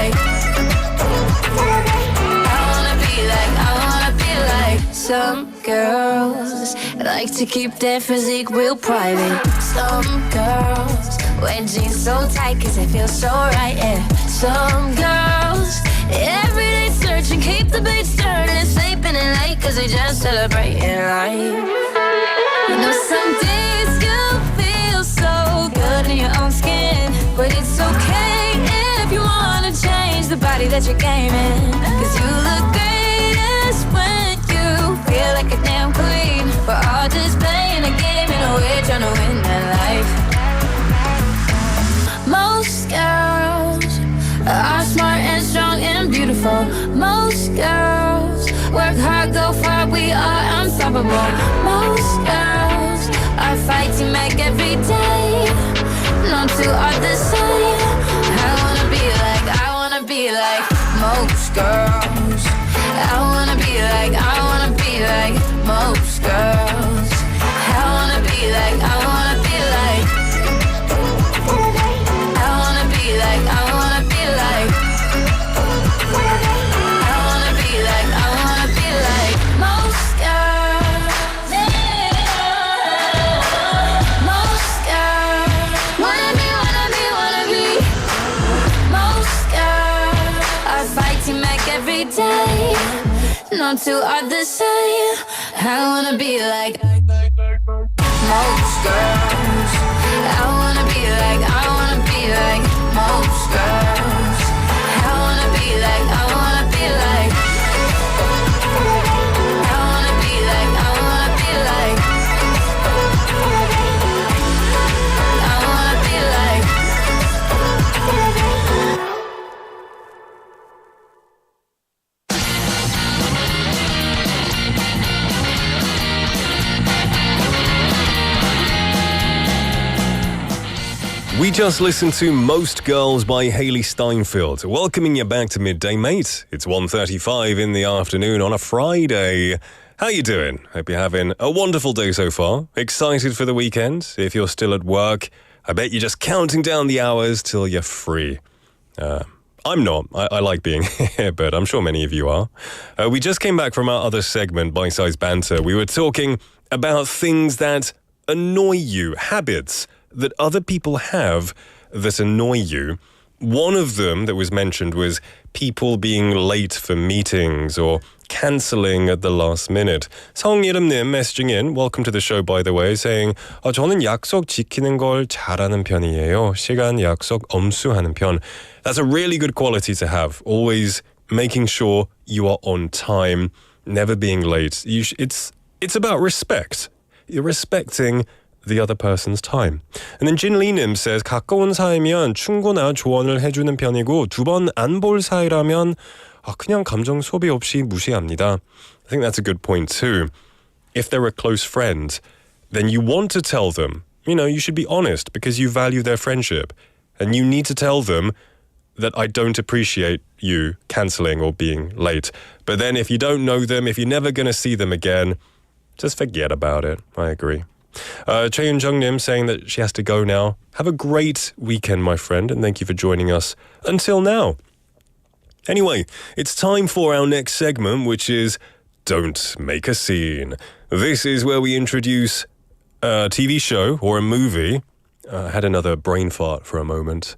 wanna be like I wanna be like some girls like to keep their physique real private. Some girls wear jeans so tight cause they feel so right, yeah. Some girls every day searching, keep the beat stirring, sleeping in late cause they just celebrating life. You know some days you feel so good in your own skin, but it's okay if you wanna change the body that you're gaming. Cause you look greatest when you feel like a damn queen. We're all just playing a game in a way, trying to win that life. Most girls are smart and strong and beautiful. Most girls work hard, go far, we are unstoppable. Most girls are fighting back every day. No two are the same. I wanna be like most girls. I wanna be like most girls. I wanna be like I wanna be like I wanna be like I wanna be like I wanna be like I wanna be like most girls. Most girls wanna be most girls are fighting back every day. No two are the same. I wanna be like most girls. I wanna be like most girls. I wanna be like I wanna be like I wanna be like I wanna be like I wanna be like We just listened to Most Girls by Hayley Steinfeld. Welcoming you back to Midday Mate. It's 1:35 in the afternoon on a Friday. How you doing? Hope you're having a wonderful day so far. Excited for the weekend? If you're still at work, I bet you're just counting down the hours till you're free. I'm not. I like being here, but I'm sure many of you are. We just came back from our other segment, Bite Size Banter. We were talking about things that annoy you, habits that other people have that annoy you. One of them that was mentioned was people being late for meetings or cancelling at the last minute. 성예름님 messaging in, welcome to the show by the way, saying 저는 약속 지키는 걸 잘하는 편이에요. 시간 약속 엄수하는 편. That's a really good quality to have. Always making sure you are on time, never being late. It's about respect. You're respecting the other person's time. And then Jinlinim says 가까운 사이면 충고나 조언을 해주는 편이고 두 번 안 볼 사이라면 그냥 감정 소비 없이 무시합니다. I think that's a good point too. If they're a close friend, then you want to tell them, you should be honest because you value their friendship. And you need to tell them that I don't appreciate you cancelling or being late. But then if you don't know them, if you're never going to see them again, just forget about it. I agree. Cheyun Jung-nim saying that she has to go now. Have a great weekend, my friend, and thank you for joining us until now. Anyway, it's time for our next segment, which is Don't Make a Scene. This is where we introduce a TV show or a movie. I had another brain fart for a moment.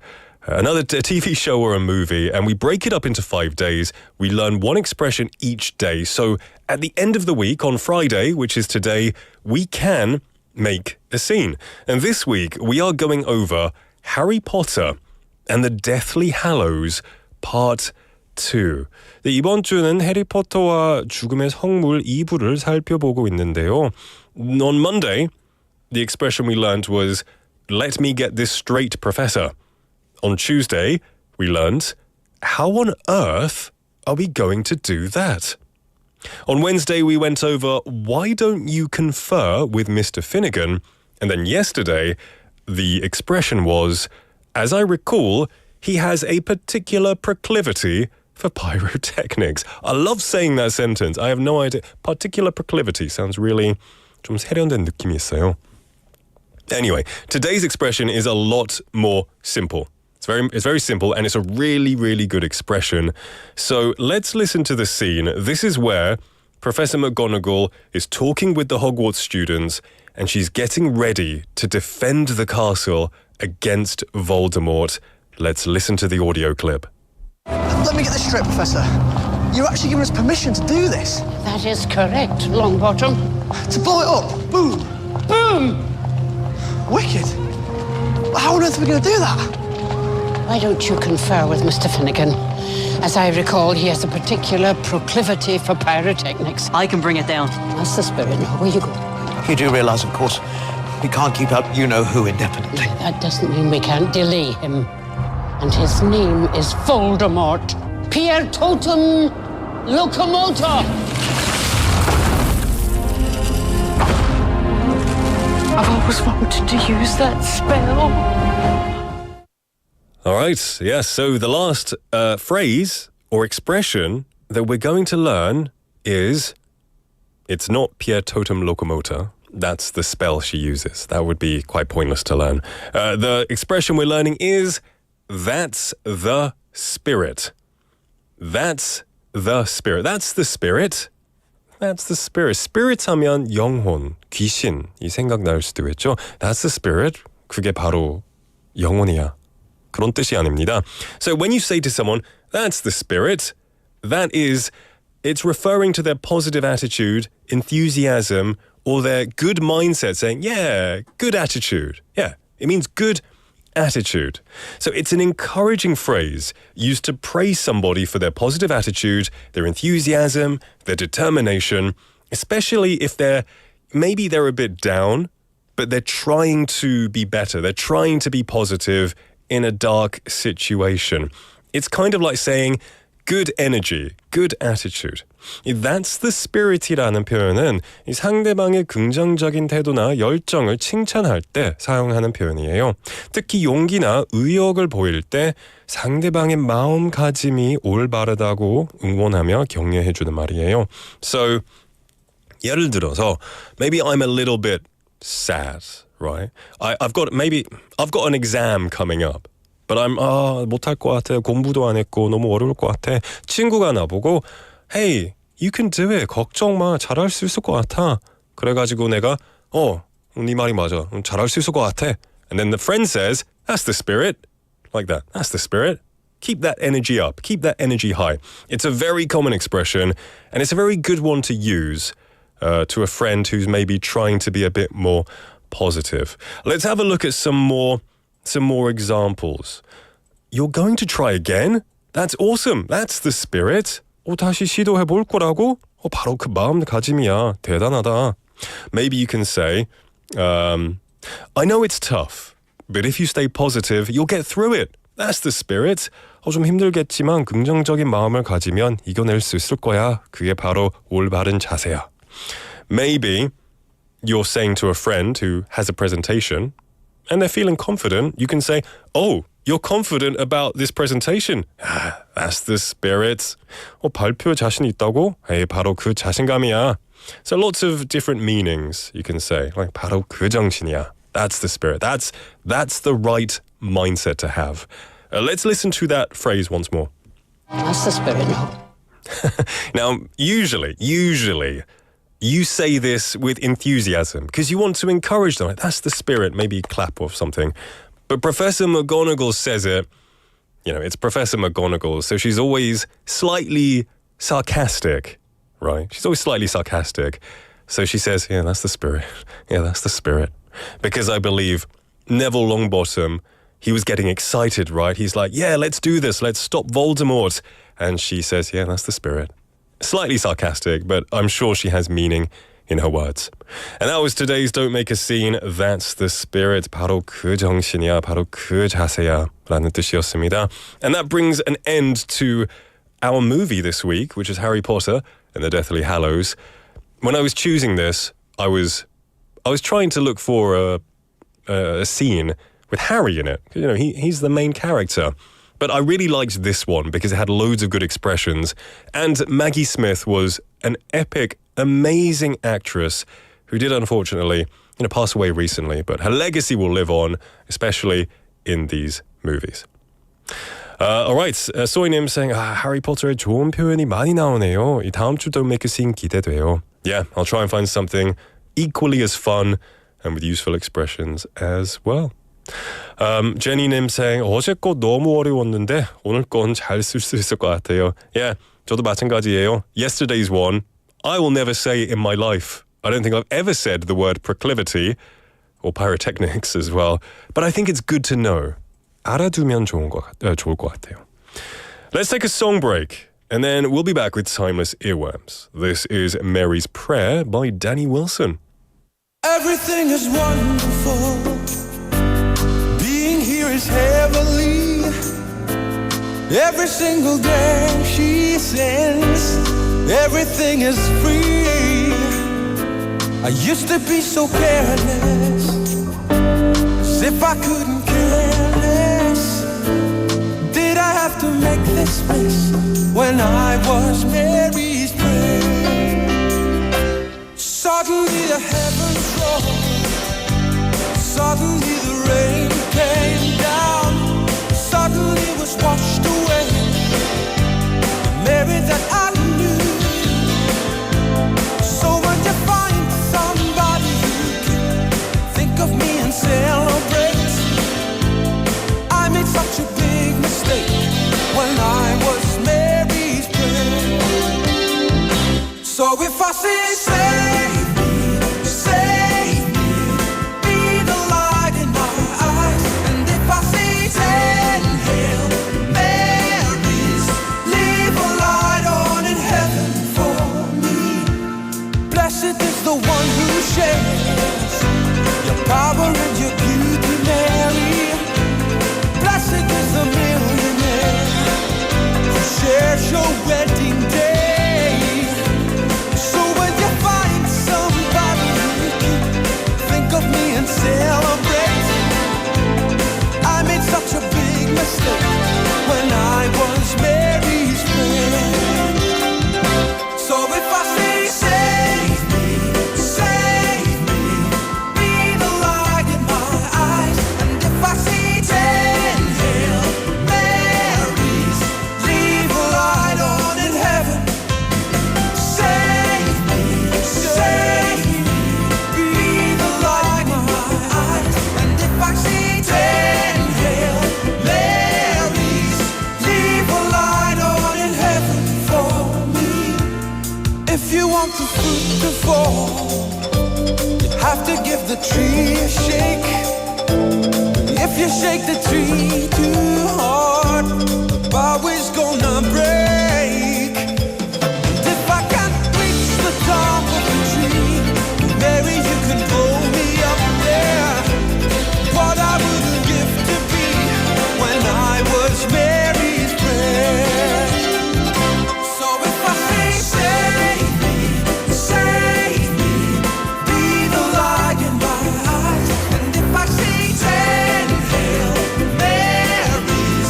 A TV show or a movie, and we break it up into 5 days. We learn one expression each day. So at the end of the week, on Friday, which is today, we can make a scene. And this week, we are going over Harry Potter and the Deathly Hallows Part 2. 네, 이번 주는 해리포터와 죽음의 성물 2부를 살펴보고 있는데요. On Monday, the expression we learned was, let me get this straight, Professor. On Tuesday, we learned, how on earth are we going to do that? On Wednesday, we went over why don't you confer with Mr. Finnegan? And then yesterday, the expression was, as I recall, he has a particular proclivity for pyrotechnics. I love saying that sentence. I have no idea. Particular proclivity sounds really 좀 세련된 느낌이 있어요. Anyway, today's expression is a lot more simple. It's very simple, and it's a really, really good expression. So let's listen to the scene. This is where Professor McGonagall is talking with the Hogwarts students, and she's getting ready to defend the castle against Voldemort. Let's listen to the audio clip. Let me get this straight, Professor. You're actually giving us permission to do this? That is correct, Longbottom. To blow it up? Boom! Boom! Wicked! How on earth are we going to do that? Why don't you confer with Mr. Finnegan? As I recall, he has a particular proclivity for pyrotechnics. I can bring it down. That's the spirit. Now, where you go? You do realise, of course, we can't keep up you-know-who indefinitely. That doesn't mean we can't delay him. And his name is Voldemort. Pier Totem Locomotor. I've always wanted to use that spell. All right, yes, so the last phrase or expression that we're going to learn is, it's not Pier Totem Locomotor. That's the spell she uses. That would be quite pointless to learn. The expression we're learning is, that's the spirit. That's the spirit. That's the spirit. That's the spirit. Spirit 하면 영혼, 귀신 이 생각 날 수도 있죠. That's the spirit. 그게 바로 영혼이야. 그런 뜻이 아닙니다. So when you say to someone, that's the spirit, that is, it's referring to their positive attitude, enthusiasm, or their good mindset, saying, yeah, good attitude. Yeah, it means good attitude. So it's an encouraging phrase used to praise somebody for their positive attitude, their enthusiasm, their determination, especially if maybe they're a bit down, but they're trying to be better. They're trying to be positive in a dark situation. It's kind of like saying good energy, good attitude. That's the spirit이라는 표현은 이 상대방의 긍정적인 태도나 열정을 칭찬할 때 사용하는 표현이에요. 특히 용기나 의욕을 보일 때 상대방의 마음가짐이 올바르다고 응원하며 격려해주는 말이에요. So, 예를 들어서, maybe I'm a little bit sad, right? I've got an exam coming up. But I'm 못할 것 같아. 공부도 안 했고 너무 어려울 것 같아. 친구가 나보고 Hey, you can do it. 걱정 마. 잘할 수 있을 것 같아. 그래가지고 내가 네 말이 맞아. 잘할 수 있을 것 같아. And then the friend says, that's the spirit. Like that. That's the spirit. Keep that energy up. Keep that energy high. It's a very common expression, and it's a very good one to use to a friend who's maybe trying to be a bit more positive. Let's have a look at some more examples. You're going to try again? That's awesome. That's the spirit. 다시 시도해 볼 거라고? 바로 그 마음가짐이야. 대단하다. Maybe you can say, I know it's tough, but if you stay positive, you'll get through it. That's the spirit. 좀 힘들겠지만 긍정적인 마음을 가지면 이겨낼 수 있을 거야. 그게 바로 올바른 자세야. Maybe you're saying to a friend who has a presentation, and they're feeling confident, you can say, you're confident about this presentation. That's the spirit. 발표 자신 있다고? 바로 그 자신감이야. So lots of different meanings you can say. Like 바로 그 정신이야. That's the spirit. That's the right mindset to have. Let's listen to that phrase once more. That's the spirit now. Now, usually, you say this with enthusiasm because you want to encourage them. Like, that's the spirit. Maybe clap or something. But Professor McGonagall says it. It's Professor McGonagall, so she's always slightly sarcastic, right? She's always slightly sarcastic. So she says, yeah, that's the spirit. Yeah, that's the spirit. Because I believe Neville Longbottom, he was getting excited, right? He's like, yeah, let's do this. Let's stop Voldemort. And she says, yeah, that's the spirit. Slightly sarcastic, but I'm sure she has meaning in her words. And that was today's Don't Make a Scene. That's the spirit. 바로 그 정신이야. 바로 그 자세야. 라는 뜻이었습니다. And that brings an end to our movie this week, which is Harry Potter and the Deathly Hallows. When I was choosing this, I was trying to look for a scene with Harry in it. You know, he's the main character. But I really liked this one because it had loads of good expressions. And Maggie Smith was an epic, amazing actress who did unfortunately, pass away recently. But her legacy will live on, especially in these movies. Alright, 소희님 saying 해리포터에 좋은 표현이 많이 나오네요. 이 다음 주 Don't Make a Scene 기대돼요. Yeah, I'll try and find something equally as fun and with useful expressions as well. Jenny님 saying 어제 거 너무 어려웠는데 오늘 건 잘 쓸 수 있을 것 같아요. Yeah, 저도 마찬가지예요. Yesterday's one, I will never say it in my life. I don't think I've ever said the word proclivity or pyrotechnics as well. But I think it's good to know. 알아두면 좋을 것 같아요. Let's take a song break. And then we'll be back with Timeless Earworms. This is Mary's Prayer by Danny Wilson. Everything is wonderful. Being here is heavenly. Every single day she sings. Everything is free. I used to be so careless, as if I couldn't care less. Did I have to make this mess when I was Mary's prayer? Suddenly the heavens rolled. Suddenly the rain came down. Suddenly was washed away the Mary that I knew. So when you find somebody who can think of me and celebrate, I made such a big mistake when I was Mary's prayer. So if I say save me, save me, be the light in my eyes. And if I say 10 Hail Marys, leave a light on in heaven for me. Blessed is the one who shares your power and your beauty, Mary. Blessed is the millionaire who shares your wedding day. So when you find somebody who can think of me and celebrate, I made such a big mistake when I was Mary's prayer. So if I say save me, save me, be the light in my eyes. And if I say 10 Hail Marys, leave a light on in heaven. Save me, save me, be the light in my eyes. And if I say 10 Hail Marys, leave a light on in heaven for me. If you want the fruit to fall, you have to give the tree a shake. If you shake the tree too hard, the bough is gonna break. And if I can't reach the top of the tree, Mary, you can blow me up there. What I wouldn't give to be when I was Mary's prayer. So if I say save me, save me, be the light in my eyes. And if I say 10 Hail Marys,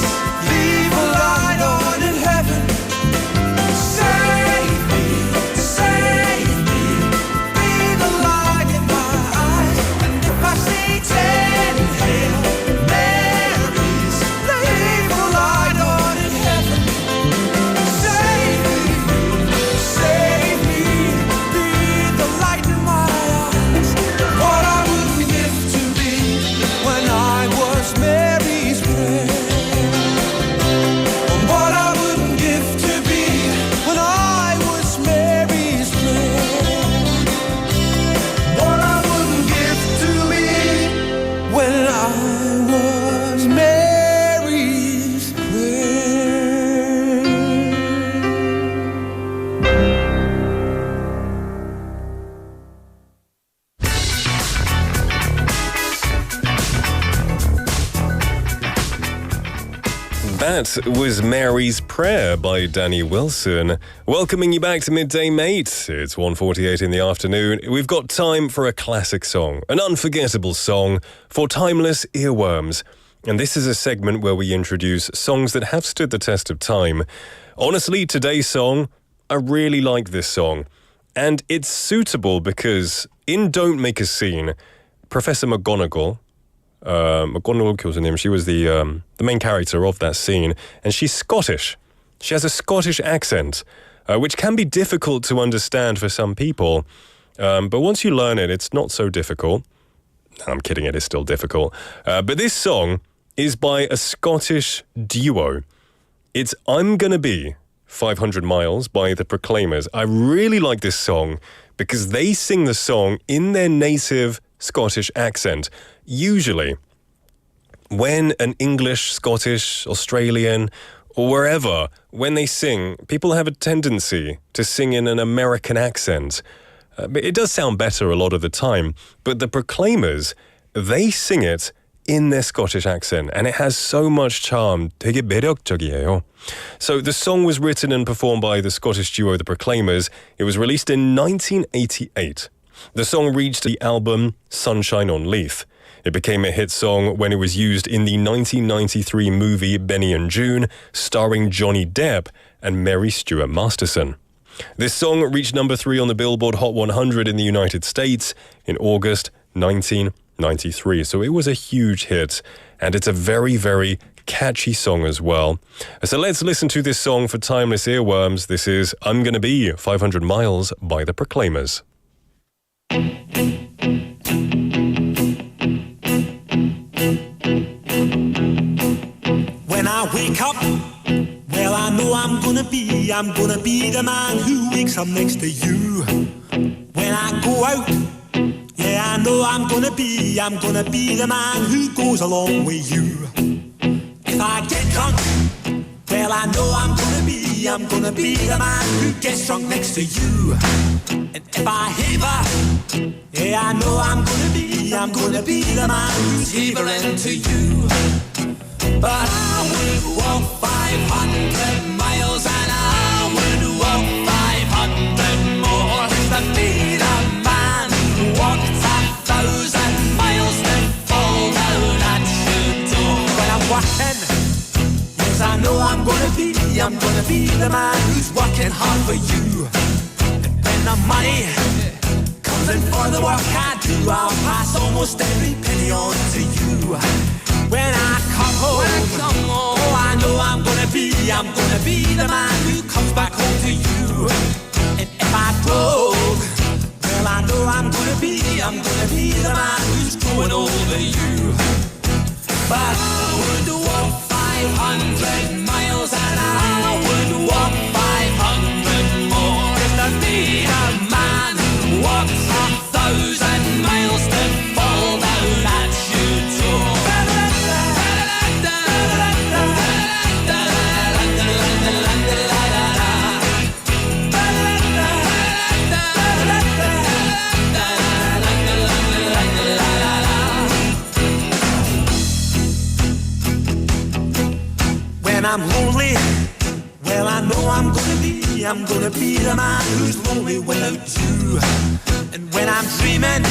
That was Mary's Prayer by Danny Wilson. Welcoming you back to Midday Mate. It's 1:48 in the afternoon. We've got time for a classic song, an unforgettable song for timeless earworms. And this is a segment where we introduce songs that have stood the test of time. Honestly, today's song, I really like this song. And it's suitable because in Don't Make a Scene, Professor McGonagall 기교수님, she was the main character of that scene, and she's Scottish. She has a Scottish accent, which can be difficult to understand for some people. But once you learn it, it's not so difficult. I'm kidding, it is still difficult. But this song is by a Scottish duo. It's I'm Gonna Be 500 Miles by the Proclaimers. I really like this song because they sing the song in their native Scottish accent. Usually, when an English, Scottish, Australian, or wherever, when they sing, people have a tendency to sing in an American accent. It does sound better a lot of the time, but the Proclaimers, they sing it in their Scottish accent, and it has so much charm. 되게 매력적이에요. So the song was written and performed by the Scottish duo The Proclaimers. It was released in 1988. The song reached the album Sunshine on Leith. It became a hit song when it was used in the 1993 movie Benny and June, starring Johnny Depp and Mary Stuart Masterson. This song reached number 3 on the Billboard Hot 100 in the United States in August 1993. So it was a huge hit, and it's a very, very catchy song as well. So let's listen to this song for timeless earworms. This is I'm Gonna Be 500 Miles by the Proclaimers. When I wake up, well, I know I'm gonna be the man who wakes up next to you. When I go out, yeah, I know I'm gonna be the man who goes along with you. If I get drunk, well, I know I'm gonna be the man who gets drunk next to you. And if I haver, yeah, I know I'm gonna be the man who's havering to you. But I would walk 500 miles and I would walk 500 more to be the man who walked 1,000 miles to fall down at your door. When I'm working, yes, I know I'm gonna be the man who's working hard for you. And when the money comes in for the work I do, I'll pass almost every penny on to you. When I come home, oh, I know I'm gonna be the man who comes back home to you. And if I drove, well, I know I'm gonna be the man who's going over you. But I would walk 500 miles and I would walk 500 more just to be the man who walks 1,000 miles to fall down at your door. When I'm lonely, well, I know I'm gonna be the man who's lonely without you. And when I'm dreaming,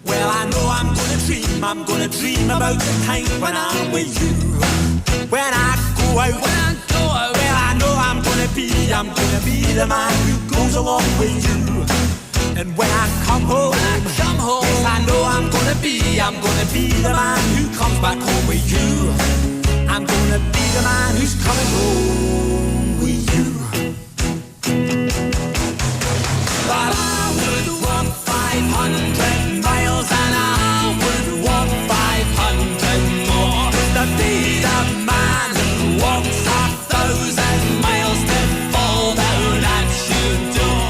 well, I know I'm gonna dream about the time when I'm with you. When I go out, well, I know I'm gonna be the man who goes along with you. And when I come home, yes, I know I'm gonna be the man who comes back home with you. I'm gonna be the man who's coming home with you. But I would walk 500 miles and I would walk 500 more to be the man who walks 1,000 miles to fall down at your door.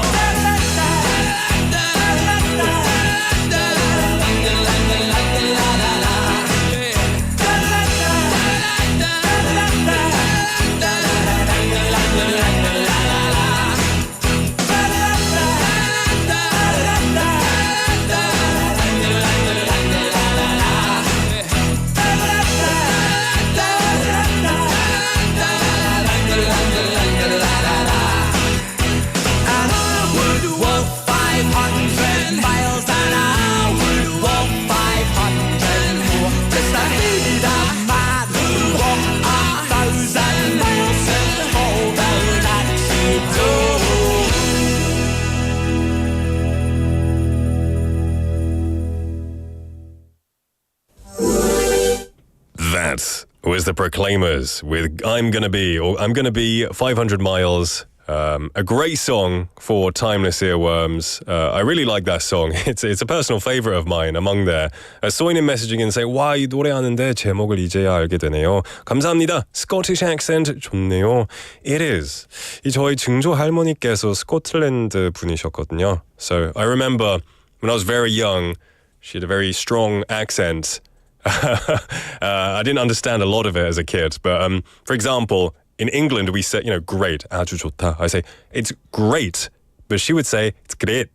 That was the Proclaimers with I'm Gonna Be 500 Miles. A great song for timeless earworms. I really like that song. It's a personal favorite of mine among there. 소희님 messaging and say, 와, 이 노래하는데 제목을 이제야 알게 되네요. 감사합니다. Scottish accent 좋네요. It is. 이 저희 증조 할머니께서 스코틀랜드 분이셨거든요. So I remember when I was very young, she had a very strong accent. I didn't understand a lot of it as a kid, but for example, in England we say, great, 아주 좋다. I say, it's great, but she would say, it's great,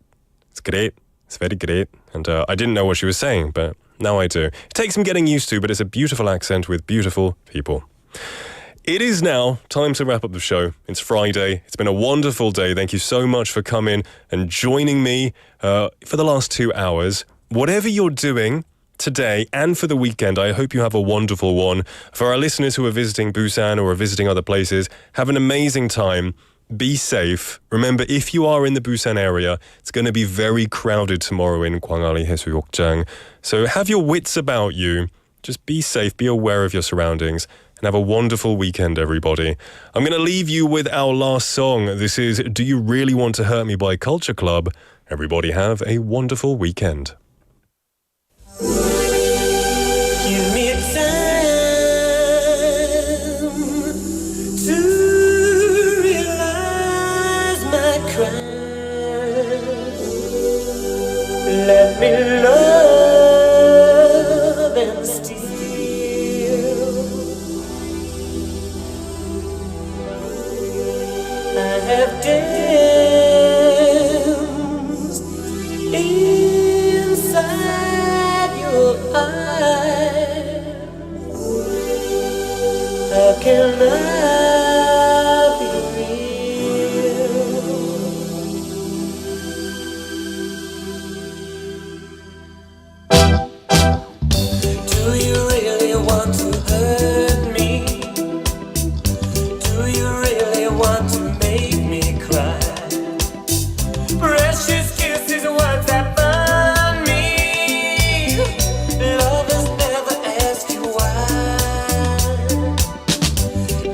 it's very great. And I didn't know what she was saying, but now I do. It takes some getting used to, but it's a beautiful accent with beautiful people. It is now time to wrap up the show. It's Friday. It's been a wonderful day. Thank you so much for coming and joining me for the last 2 hours. Whatever you're doing today and for the weekend, I hope you have a wonderful one. For our listeners who are visiting Busan or are visiting other places, have an amazing time. Be safe. Remember, if you are in the Busan area, it's going to be very crowded tomorrow in Gwangali 해수욕장. So have your wits about you. Just be safe, be aware of your surroundings, and have a wonderful weekend, everybody. I'm going to leave you with our last song. This is Do You Really Want to Hurt Me by Culture Club. Everybody have a wonderful weekend. Give me time to realize my crime. Let me love and steal. I have danced inside your eyes. How can I be real? Do you really want to hurt me? Do you really want to make me cry? Precious kisses, words that burn me. Lovers never ask you why.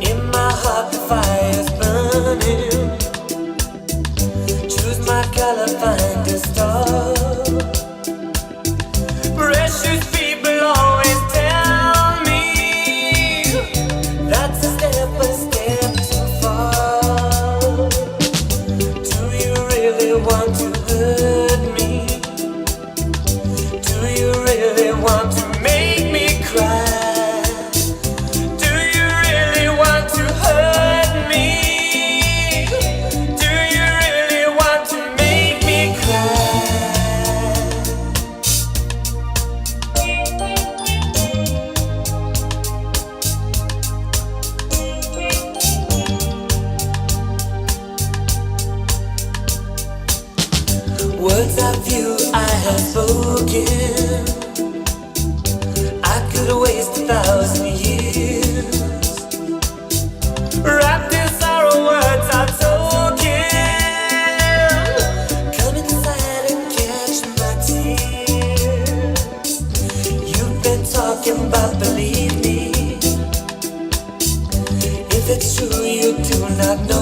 In my heart the fire's burning. Choose my color, find a star. Precious people always tell me that's a step too far. Do you really want to hurt me? Do you really want to make me cry? Do you really want to hurt me? Do you really want to make me cry? Words of you I have spoken, I could waste 1,000 years. Wrapped in sorrow, words are token. Come inside and catch my tears. You've been talking about, believe me. If it's true, you do not know